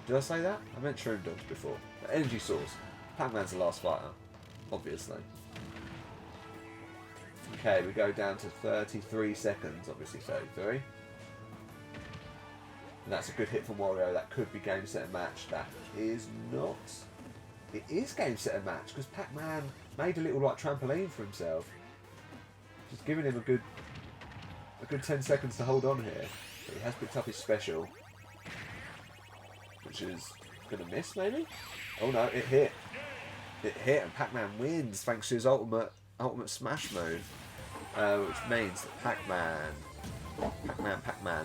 Did I say that? I meant Shroom Dogs before. But Energy Source. Pac-Man's the last fighter. Obviously. Okay, we go down to 33 seconds. Obviously 33. And that's a good hit from Wario. That could be game, set, and match. That is not. It is game, set, and match. Because Pac-Man made a little like trampoline for himself. Just giving him a good 10 seconds to hold on here. But he has picked up his special. Which is going to miss, maybe? Oh no, it hit. It hit and Pac-Man wins thanks to his ultimate smash move. Which means that Pac-Man,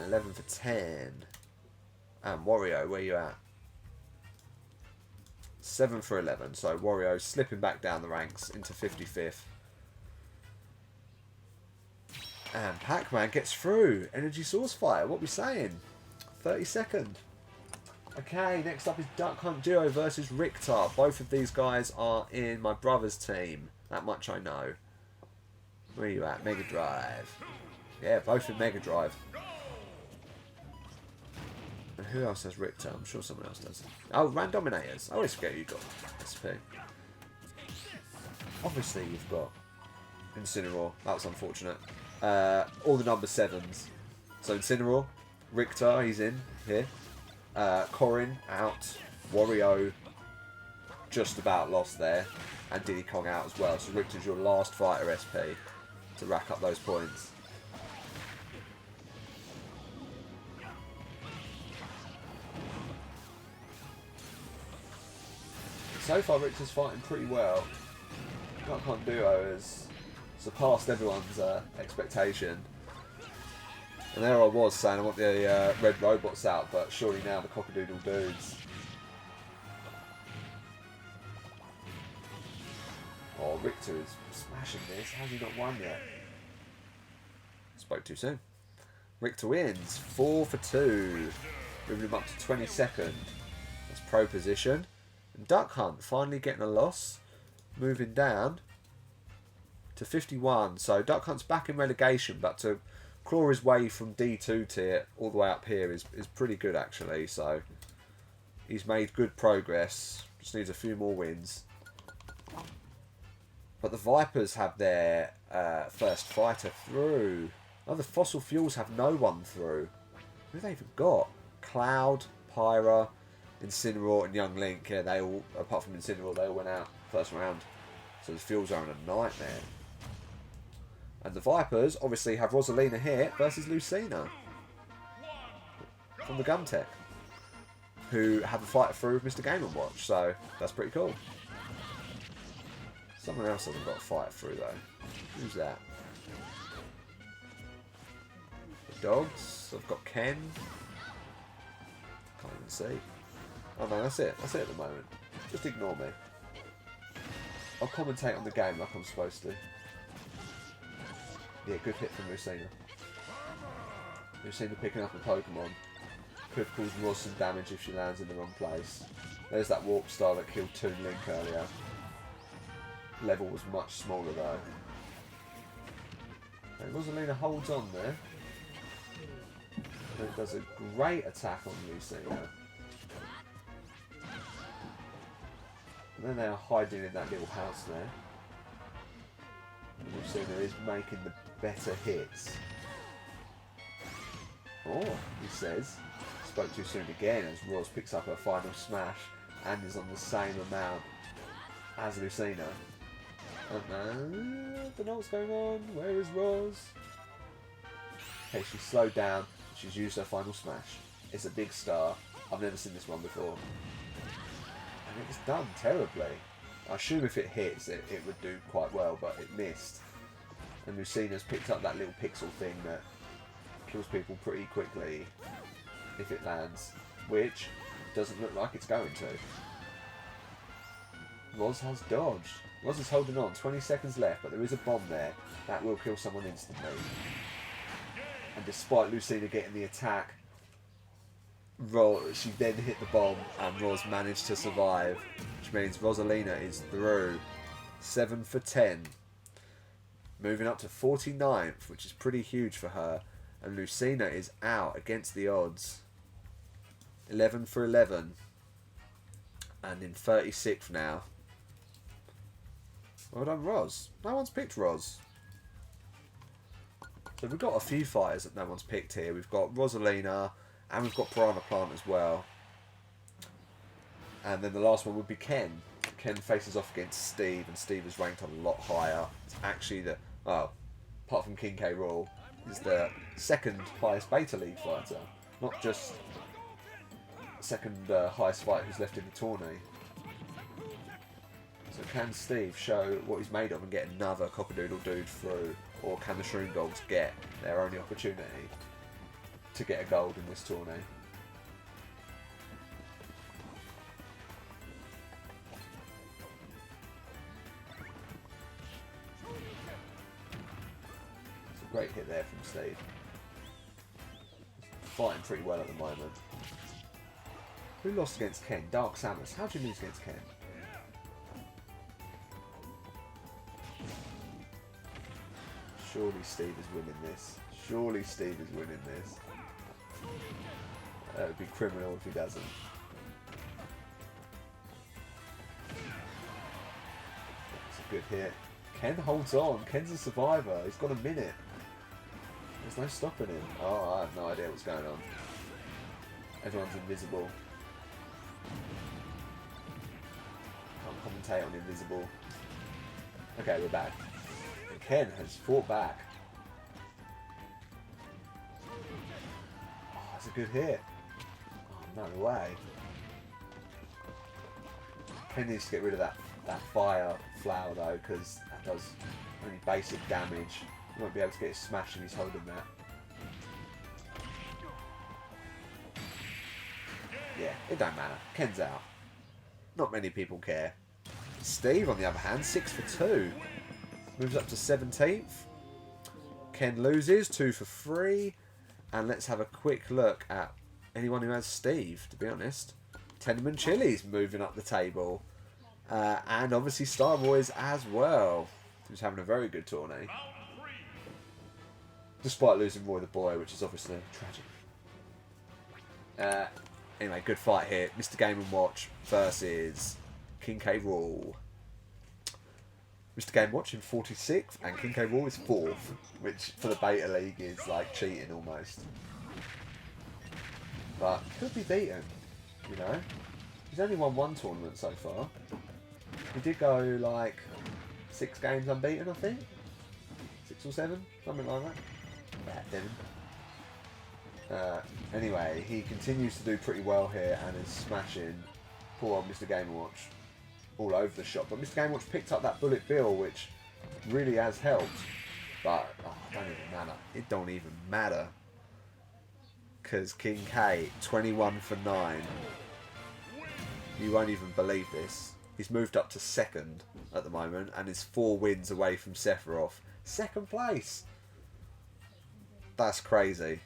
11 for 10. And Wario, where you at? 7 for 11. So Wario slipping back down the ranks into 55th. And Pac-Man gets through. Energy Source Fire. What we saying? 32nd. Okay, next up is Duck Hunt Duo versus Richter. Both of these guys are in my brother's team. That much I know. Where are you at? Mega Drive. Yeah, both in Mega Drive. And who else has Richter? I'm sure someone else does. Oh, Randominators. I always forget you got SP. Obviously you've got Incineroar. That was unfortunate. All the number 7s. So Incineroar, Richter, he's in here. Corrin out. Wario just about lost there. And Diddy Kong out as well. So Richter's your last fighter SP to rack up those points. So far, Richter's fighting pretty well. Com Duo has surpassed everyone's expectation. And there I was saying I want the red robots out, but surely now the cockadoodle dudes. Oh, Richter is smashing this. How's he not won yet? Spoke too soon. Richter wins 4 for 2, moving him up to 22nd. That's pro position. And Duck Hunt finally getting a loss, moving down to 51. So Duck Hunt's back in relegation, but to claw his way from D2 tier all the way up here is pretty good actually. So he's made good progress. Just needs a few more wins. But the Vipers have their first fighter through. Oh, the Fossil Fuels have no one through. Who have they even got? Cloud, Pyra, Incineroar and Young Link. Yeah, they all, apart from Incineroar, they all went out first round. So the Fuels are in a nightmare. And the Vipers obviously have Rosalina here versus Lucina from the Gumtech, who have a fighter through with Mr. Game & Watch. So that's pretty cool. Someone else hasn't got a fighter through though. Who's that? The Dogs. I've got Ken. Can't even see. Oh no, that's it. That's it at the moment. Just ignore me. I'll commentate on the game like I'm supposed to. Yeah, good hit from Lucina. Lucina picking up a Pokemon. Could cause Roz some damage if she lands in the wrong place. There's that Warp Star that killed Toon Link earlier. Level was much smaller though. And Rosalina holds on there. And it does a great attack on Lucina. And then they are hiding in that little house there. And Lucina is making the better hits. Oh, he says. Spoke too soon again as Roz picks up her final smash and is on the same amount as Lucina. I don't know what's going on. Where is Roz? Okay, she's slowed down. She's used her final smash. It's a big star. I've never seen this one before. And it's done terribly. I assume if it hits, it would do quite well, but it missed. And Lucina's picked up that little pixel thing that kills people pretty quickly if it lands, which doesn't look like it's going to. Roz has dodged. Roz is holding on, 20 seconds left, but there is a bomb there. That will kill someone instantly. And despite Lucina getting the attack, she then hit the bomb and Roz managed to survive, which means Rosalina is through. 7 for 10. Moving up to 49th, which is pretty huge for her. And Lucina is out against the odds. 11 for 11. And in 36th now. Well done, Roz. No one's picked Roz. So we've got a few fighters that no one's picked here. We've got Rosalina, and we've got Piranha Plant as well. And then the last one would be Ken. Ken faces off against Steve, and Steve is ranked a lot higher. It's actually the, well, apart from King K. Rool, is the second highest Beta League fighter. Not just second highest fighter who's left in the tourney. So can Steve show what he's made of and get another Cockadoodle Dude through? Or can the Shroom Dogs get their only opportunity to get a gold in this tourney? It's a great hit there from Steve. Fighting pretty well at the moment. Who lost against Ken? Dark Samus. How did you lose against Ken? Surely Steve is winning this. Surely Steve is winning this. That would be criminal if he doesn't. That's a good hit. Ken holds on. Ken's a survivor. He's got a minute. There's no stopping him. Oh, I have no idea what's going on. Everyone's invisible. Can't commentate on invisible. Okay, we're back. Ken has fought back. Oh, that's a good hit. Oh, no way. Ken needs to get rid of that fire flower though, because that does only basic damage. He won't be able to get his smash if he's holding that. Yeah, it don't matter. Ken's out. Not many people care. Steve, on the other hand, 6 for 2. Moves up to 17th. Ken loses, 2 for 3. And let's have a quick look at anyone who has Steve, to be honest. Tenement Chili's moving up the table. And obviously Star Boys as well, who's having a very good tourney. Despite losing Roy the Boy, which is obviously tragic. Anyway, good fight here. Mr. Game & Watch versus King K. Rool. Mr. Game & Watch in 46th and King K. Rool is 4th, which for the Beta League is like cheating almost. But could be beaten, you know. He's only won 1 tournament so far. He did go like 6 games unbeaten, I think. 6 or 7, something like that. Anyway, he continues to do pretty well here and is smashing poor old Mr. Game & Watch all over the shop. But Mr. Game & Watch picked up that bullet bill, which really has helped. But it don't even matter. It don't even matter. Because King K, 21 for 9. You won't even believe this. He's moved up to 2nd at the moment and is 4 wins away from Sephiroth. 2nd place. That's crazy.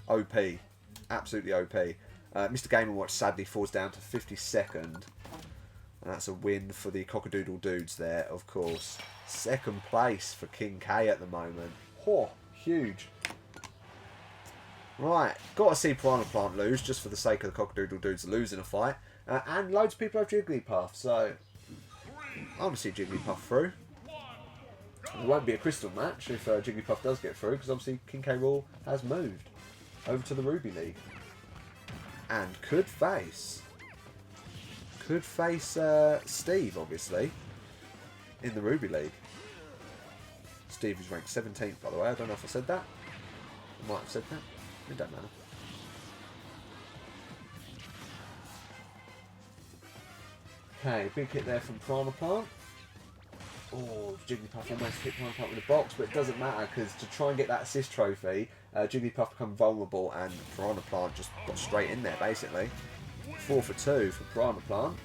OP. Absolutely OP. Mr. Game & Watch sadly falls down to 52nd. And that's a win for the Cockadoodle Dudes there, of course. 2nd place for King K at the moment. Oh, huge. Right, got to see Piranha Plant lose, just for the sake of the Cockadoodle Dudes losing a fight. And loads of people have Jigglypuff, so I want to see Jigglypuff through. It won't be a crystal match if Jigglypuff does get through, because obviously King K. Rool has moved over to the Ruby League. And could face Steve, obviously, in the Ruby League. Steve is ranked 17th, by the way. I don't know if I said that. I might have said that. It don't matter. Okay, big hit there from Piranha Plant. Oh, Jigglypuff almost hit Piranha Plant with a box, but it doesn't matter because to try and get that assist trophy, Jigglypuff become vulnerable and Piranha Plant just got straight in there basically. 4 for 2 for Piranha Plant.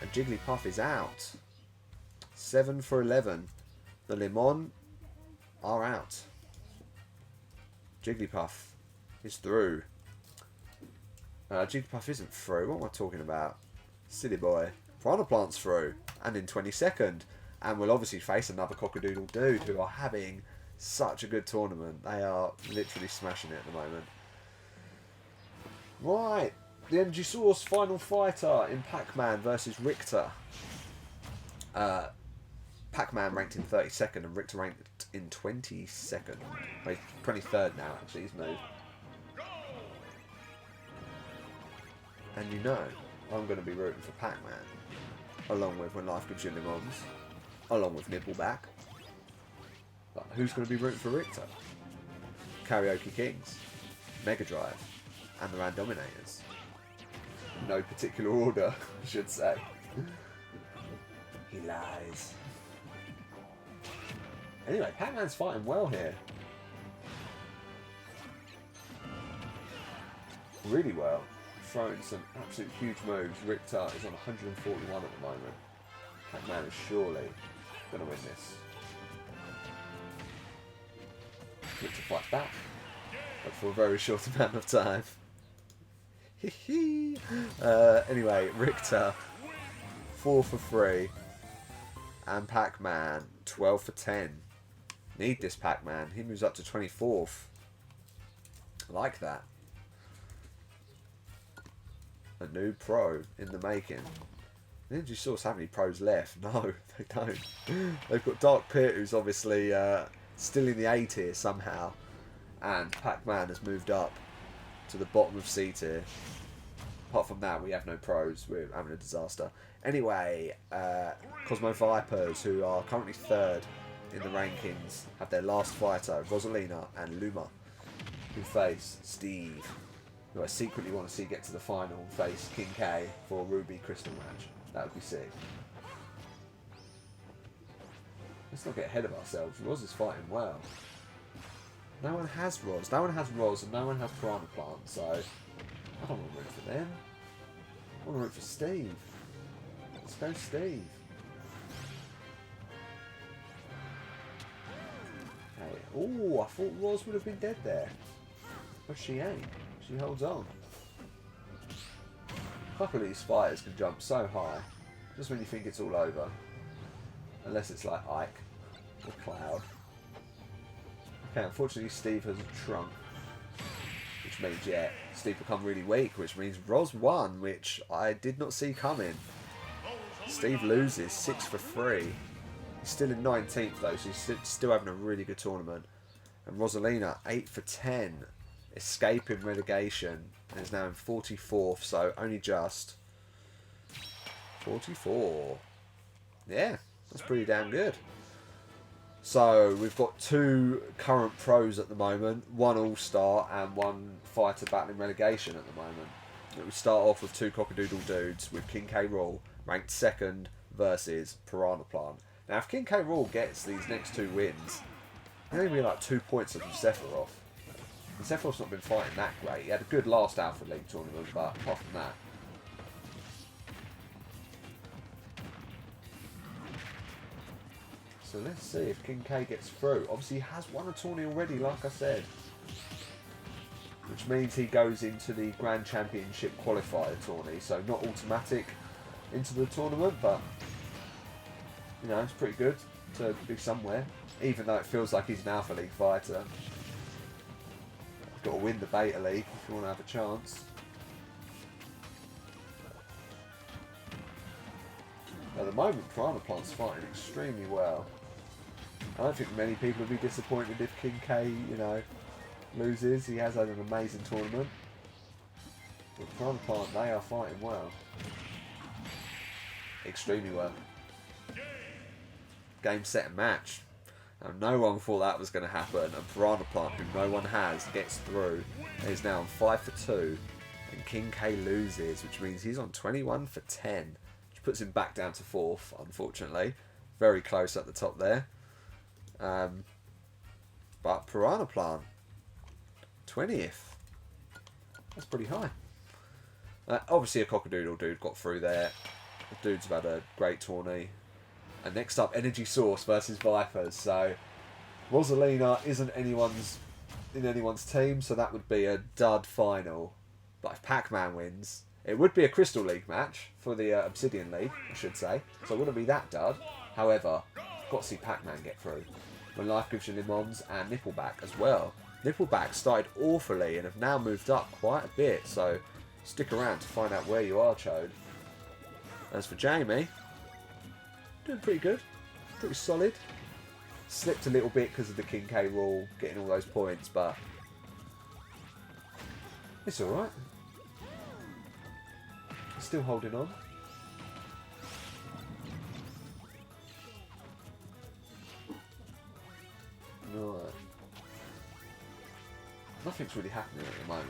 And Jigglypuff is out. 7 for 11. The Limon are out. Jigglypuff is through. Jigglypuff isn't through. What am I talking about? Silly boy. Piranha Plant's through. And in 22nd. And we'll obviously face another Cockadoodle Dude who are having such a good tournament. They are literally smashing it at the moment. Right. The MG Source final fighter in Pac-Man versus Richter. Pac-Man ranked in 32nd and Richter ranked in 22nd. Well, 23rd now, actually, he's moved. And you know, I'm going to be rooting for Pac-Man. Along with When Life Gives You Lemons. Along with Nibbleback. But who's going to be rooting for Richter? Karaoke Kings. Mega Drive. And the Randominators. No particular order, I should say. He lies. Anyway, Pac-Man's fighting well here. Really well. Throwing some absolute huge moves. Richter is on 141 at the moment. Pac-Man is surely going to win this. Richter fights back. But for a very short amount of time. Anyway, Richter 4 for 3. And Pac-Man 12 for 10. Need this Pac-Man. He moves up to 24th. I like that. A new pro in the making. Ninja Source have any pros left? No, they don't. They've got Dark Pit, who's obviously still in the A tier somehow. And Pac-Man has moved up to the bottom of C tier. Apart from that, we have no pros. We're having a disaster. Anyway, Cosmo Vipers, who are currently 3rd in the rankings, have their last fighter, Rosalina and Luma, who face Steve. who I secretly want to see get to the final, face King K for a Ruby Crystal match. That would be sick. Let's not get ahead of ourselves. Roz is fighting well. No one has Roz. No one has Roz and no one has Piranha Plant, so I don't want to root for them. I want to root for Steve. Let's go Steve. Okay. Oh, I thought Roz would have been dead there. But she ain't. She holds on. A couple of these fighters can jump so high, just when you think it's all over. Unless it's like Ike or Cloud. Okay, unfortunately Steve has a trunk. Which means, yeah, Steve become really weak, which means Roz won, which I did not see coming. Steve loses 6 for 3. He's still in 19th though, so he's still having a really good tournament. And Rosalina, 8 for 10. Escaping relegation. And is now in 44th, so only just. 44. Yeah. That's pretty damn good. So we've got 2 current pros at the moment, 1 all-star and 1 fighter battling relegation at the moment. We start off with 2 cockadoodle dudes with King K. Rool ranked 2nd versus Piranha Plant. Now if King K. Rool gets these next 2 wins, he'll only be like 2 points of Sephiroth. And Sephiroth's not been fighting that great. He had a good last Alpha League tournament, but apart from that. So let's see if King K gets through. Obviously he has won a tourney already, like I said. Which means he goes into the Grand Championship qualifier tourney. So not automatic into the tournament, but you know, it's pretty good to be somewhere. Even though it feels like he's an Alpha League fighter. Got to win the Beta League if you want to have a chance. At the moment, Piranha Plant's fighting extremely well. I don't think many people would be disappointed if King K, you know, loses. He has had an amazing tournament. But Piranha Plant, they are fighting well. Extremely well. Game, set and match. Now, no one thought that was going to happen. And Piranha Plant, who no one has, gets through. And is now on 5 for 2. And King K loses, which means he's on 21 for 10. Which puts him back down to 4th, unfortunately. Very close at the top there. But Piranha Plant, 20th. That's pretty high. Obviously a cockadoodle dude got through there. The dudes have had a great tourney. And next up, Energy Source versus Vipers. So Rosalina isn't in anyone's team, so that would be a dud final. But if Pac-Man wins, it would be a Crystal League match for the Obsidian League, I should say. So it wouldn't be that dud. However, got to see Pac-Man get through. When Life Gives You Lemons and Nippleback as well. Nippleback started awfully and have now moved up quite a bit. So stick around to find out where you are, Chode. As for Jamie, doing pretty good. Pretty solid. Slipped a little bit because of the King K rule, getting all those points, but it's alright. Still holding on. Right. Nothing's really happening at the moment.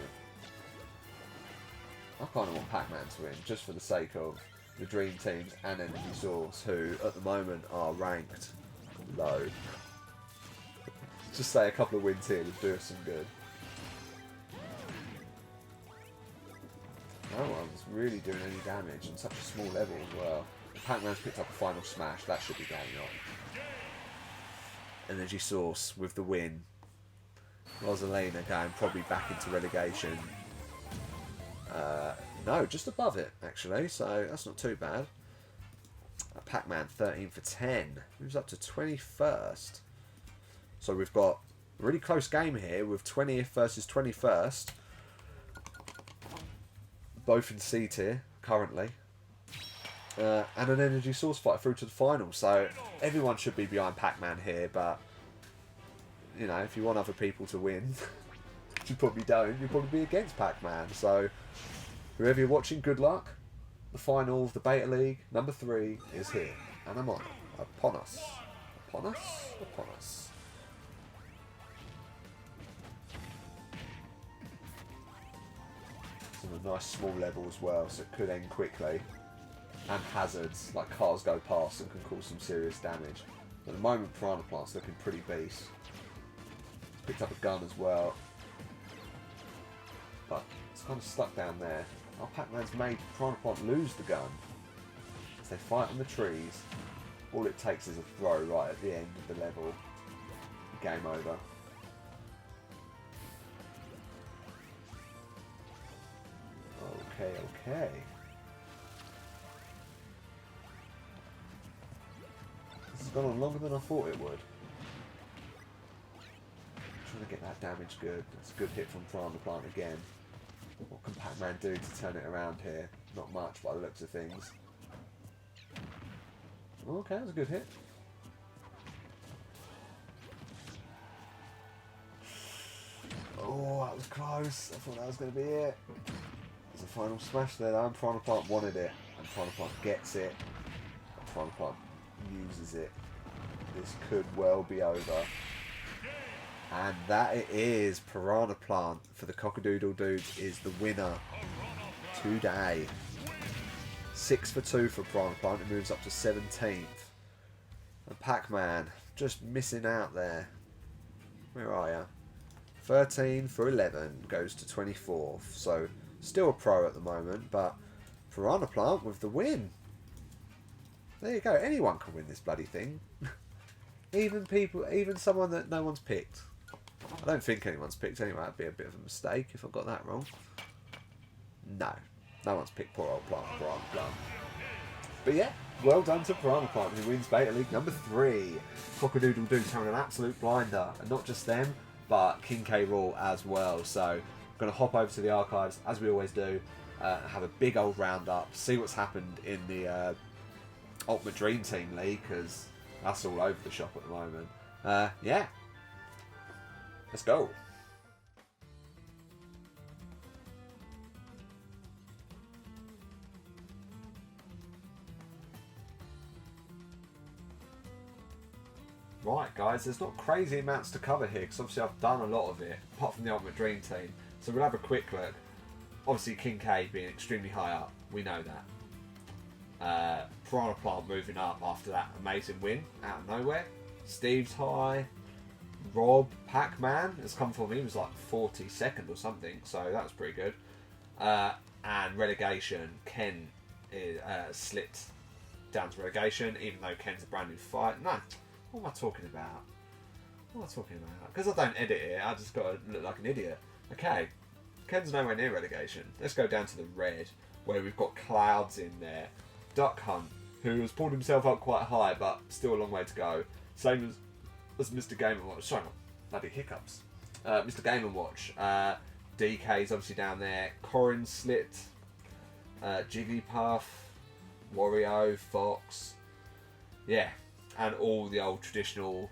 I kind of want Pac-Man to win, just for the sake of the Dream Teams and Energy Source, who at the moment are ranked low. Just say a couple of wins here would do us some good. No one's really doing any damage on such a small level as well. Pac-Man's picked up a final smash, that should be going on. Energy Source with the win. Rosalina going probably back into relegation. No, just above it actually, so that's not too bad. Pac-Man 13 for 10, moves up to 21st. So we've got a really close game here with 20th versus 21st. Both in C tier currently. And an Energy Source fight through to the final. So everyone should be behind Pac-Man here, but you know, if you want other people to win, you probably don't. You'll probably be against Pac-Man. So whoever you're watching, good luck. The final of the Beta League, number 3, is here. And I'm on it. Upon us. Upon us? Upon us. on a nice small level as well, so it could end quickly. And hazards, like cars go past and can cause some serious damage. At the moment, Piranha Plant's looking pretty beast. He's picked up a gun as well. But it's kind of stuck down there. Oh, Pac-Man's made Piranha Plant lose the gun. As they fight on the trees, all it takes is a throw right at the end of the level. Game over. Okay. This has gone on longer than I thought it would. Trying to get that damage good. That's a good hit from Piranha Plant again. What can Pac-Man do to turn it around here? Not much by the looks of things. Okay, that was a good hit. Oh, that was close. I thought that was going to be it. There's a final smash there though, and Piranha Plant wanted it. And Piranha Plant gets it. And Piranha Plant uses it. This could well be over. And that it is. Piranha Plant for the Cockadoodle Dudes is the winner today. 6 for 2 for Piranha Plant. It moves up to 17th. And Pac-Man just missing out there. Where are you? 13 for 11 goes to 24th. So still a pro at the moment, but Piranha Plant with the win. There you go. Anyone can win this bloody thing. even someone that no one's picked. I don't think anyone's picked anyway. That'd be a bit of a mistake if I got that wrong. No one's picked poor old Piranha Plant. But yeah, well done to Piranha Plant, who wins Beta League number 3. Cockadoodle Dudes having an absolute blinder, and not just them, but King K. Rool as well. So I'm going to hop over to the archives as we always do, have a big old roundup, see what's happened in the Ultimate Dream Team League, because that's all over the shop at the moment. Yeah, let's go. Right guys, there's not crazy amounts to cover here because obviously I've done a lot of it, apart from the Ultimate Dream Team. So we'll have a quick look. Obviously King K being extremely high up, we know that. Piranha Plant moving up after that amazing win out of nowhere. Steve's high. Rob, Pac-Man has come for me, he was like 42nd or something, so that was pretty good. And relegation, Ken slipped down to relegation, even though Ken's a brand new fight. No. What am I talking about? Because I don't edit it, I just got to look like an idiot. Okay, Ken's nowhere near relegation. Let's go down to the red, where we've got Clouds in there. Duck Hunt, who has pulled himself up quite high, but still a long way to go. Same as Mr. Game & Watch. Sorry, bloody hiccups. Mr. Game & Watch. DK's obviously down there. Corin slipped. Jigglypuff. Wario. Fox. Yeah. And all the old traditional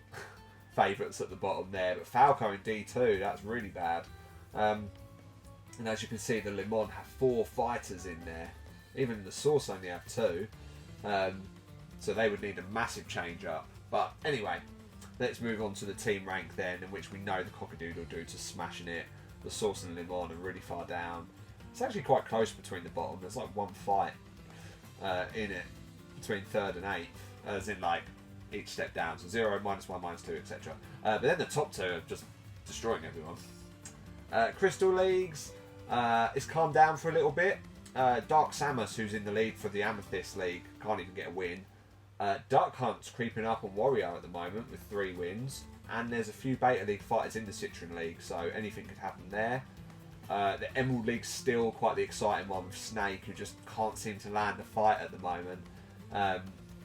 favourites at the bottom there. But Falco in D2, that's really bad. And as you can see, the Le Mans have 4 fighters in there. Even the Source only have 2. So they would need a massive change up. But anyway, let's move on to the team rank then, in which we know the Cockadoodle Dudes are smashing it. The Source and Le Mans are really far down. It's actually quite close between the bottom. There's like 1 fight in it between 3rd and 8th. As in like each step down, so 0, -1, -2, etc. But then the top 2 are just destroying everyone. Crystal Leagues, it's calmed down for a little bit. Dark Samus, who's in the lead for the Amethyst League, can't even get a win. Duck Hunt's creeping up on Wario at the moment with 3 wins, and there's a few Beta League fighters in the Citron League, so anything could happen there. The Emerald League's still quite the exciting one with Snake, who just can't seem to land a fight at the moment.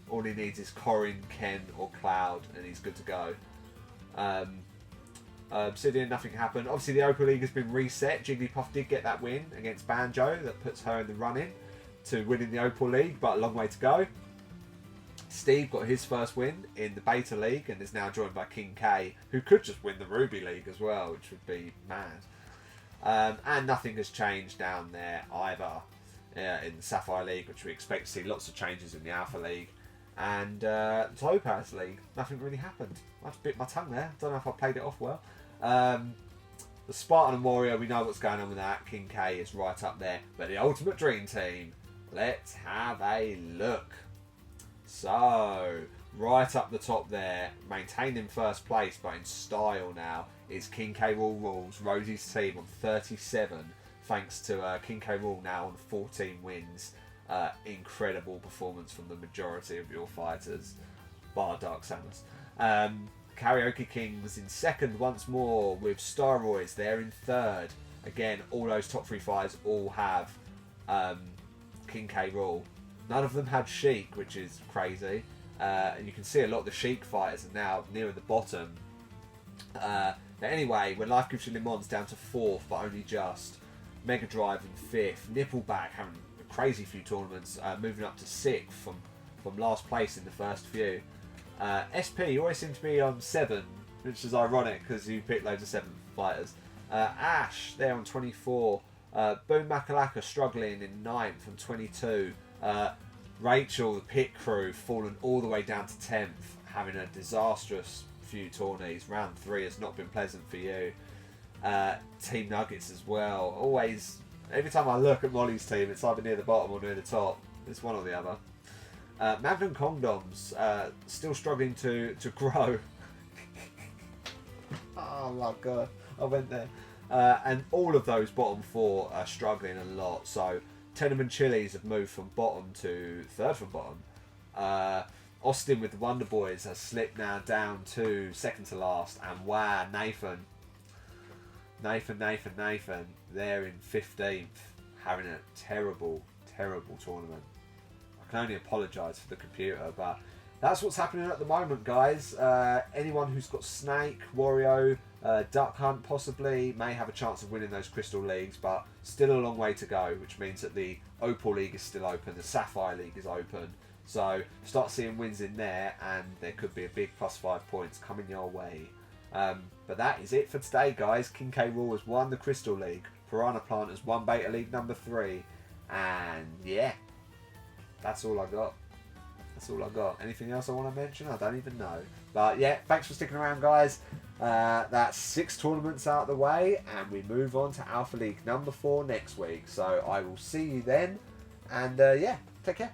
All he needs is Corin, Ken or Cloud and he's good to go. Obsidian, nothing happened. Obviously the Opal League has been reset. Jigglypuff did get that win against Banjo that puts her in the running to winning the Opal League, but a long way to go. Steve got his first win in the Beta League and is now joined by King K, who could just win the Ruby League as well, which would be mad. And nothing has changed down there either in the Sapphire League, which we expect to see lots of changes in the Alpha League. And Topaz League, nothing really happened. I just bit my tongue there. Don't know if I played it off well. The Spartan and Warrior, we know what's going on with that. King K is right up there. But the Ultimate Dream Team, let's have a look. So, right up the top there, maintaining first place, but in style now, is King K. Rool Rules, Rosie's team on 37, thanks to King K. Rool now on 14 wins. Incredible performance from the majority of your fighters, bar Dark Samus. Karaoke King was in second once more, with Staroids there in third. Again, all those top 3 fighters all have King K. Rool. None of them had Sheik, which is crazy. And you can see a lot of the Sheik fighters are now nearer the bottom. But anyway, when Life Gives You Lemon's down to 4th, but only just. Mega Drive in 5th. Nippleback having a crazy few tournaments, moving up to 6th from last place in the first few. SP, you always seem to be on 7, which is ironic because you pick loads of 7 fighters. Ash, there on 24. Boom Makalaka struggling in 9th on 22. Rachel, the pit crew, fallen all the way down to 10th, having a disastrous few tourneys. Round 3 has not been pleasant for you. Team Nuggets as well. Always, every time I look at Molly's team, it's either near the bottom or near the top. It's one or the other. Magnum Condoms, still struggling to grow. Oh my god, I went there. And all of those bottom 4 are struggling a lot. So Tenement Chilies have moved from bottom to 3rd from bottom. Austin with the Wonder Boys has slipped now down to 2nd to last. And wow, Nathan, they're in 15th, having a terrible tournament. I can only apologise for the computer, but that's what's happening at the moment, guys. Anyone who's got Snake, Wario, Duck Hunt possibly may have a chance of winning those Crystal Leagues, but still a long way to go, which means that the Opal League is still open, the Sapphire League is open. So start seeing wins in there, and there could be a big +5 points coming your way. But that is it for today, guys. King K. Rool has won the Crystal League. Piranha Plant has won Beta League number 3. And yeah, that's all I got. That's all I got. Anything else I want to mention? I don't even know. But yeah, thanks for sticking around, guys. That's 6 tournaments out of the way, and we move on to Alpha League number 4 next week. So I will see you then. And yeah, take care.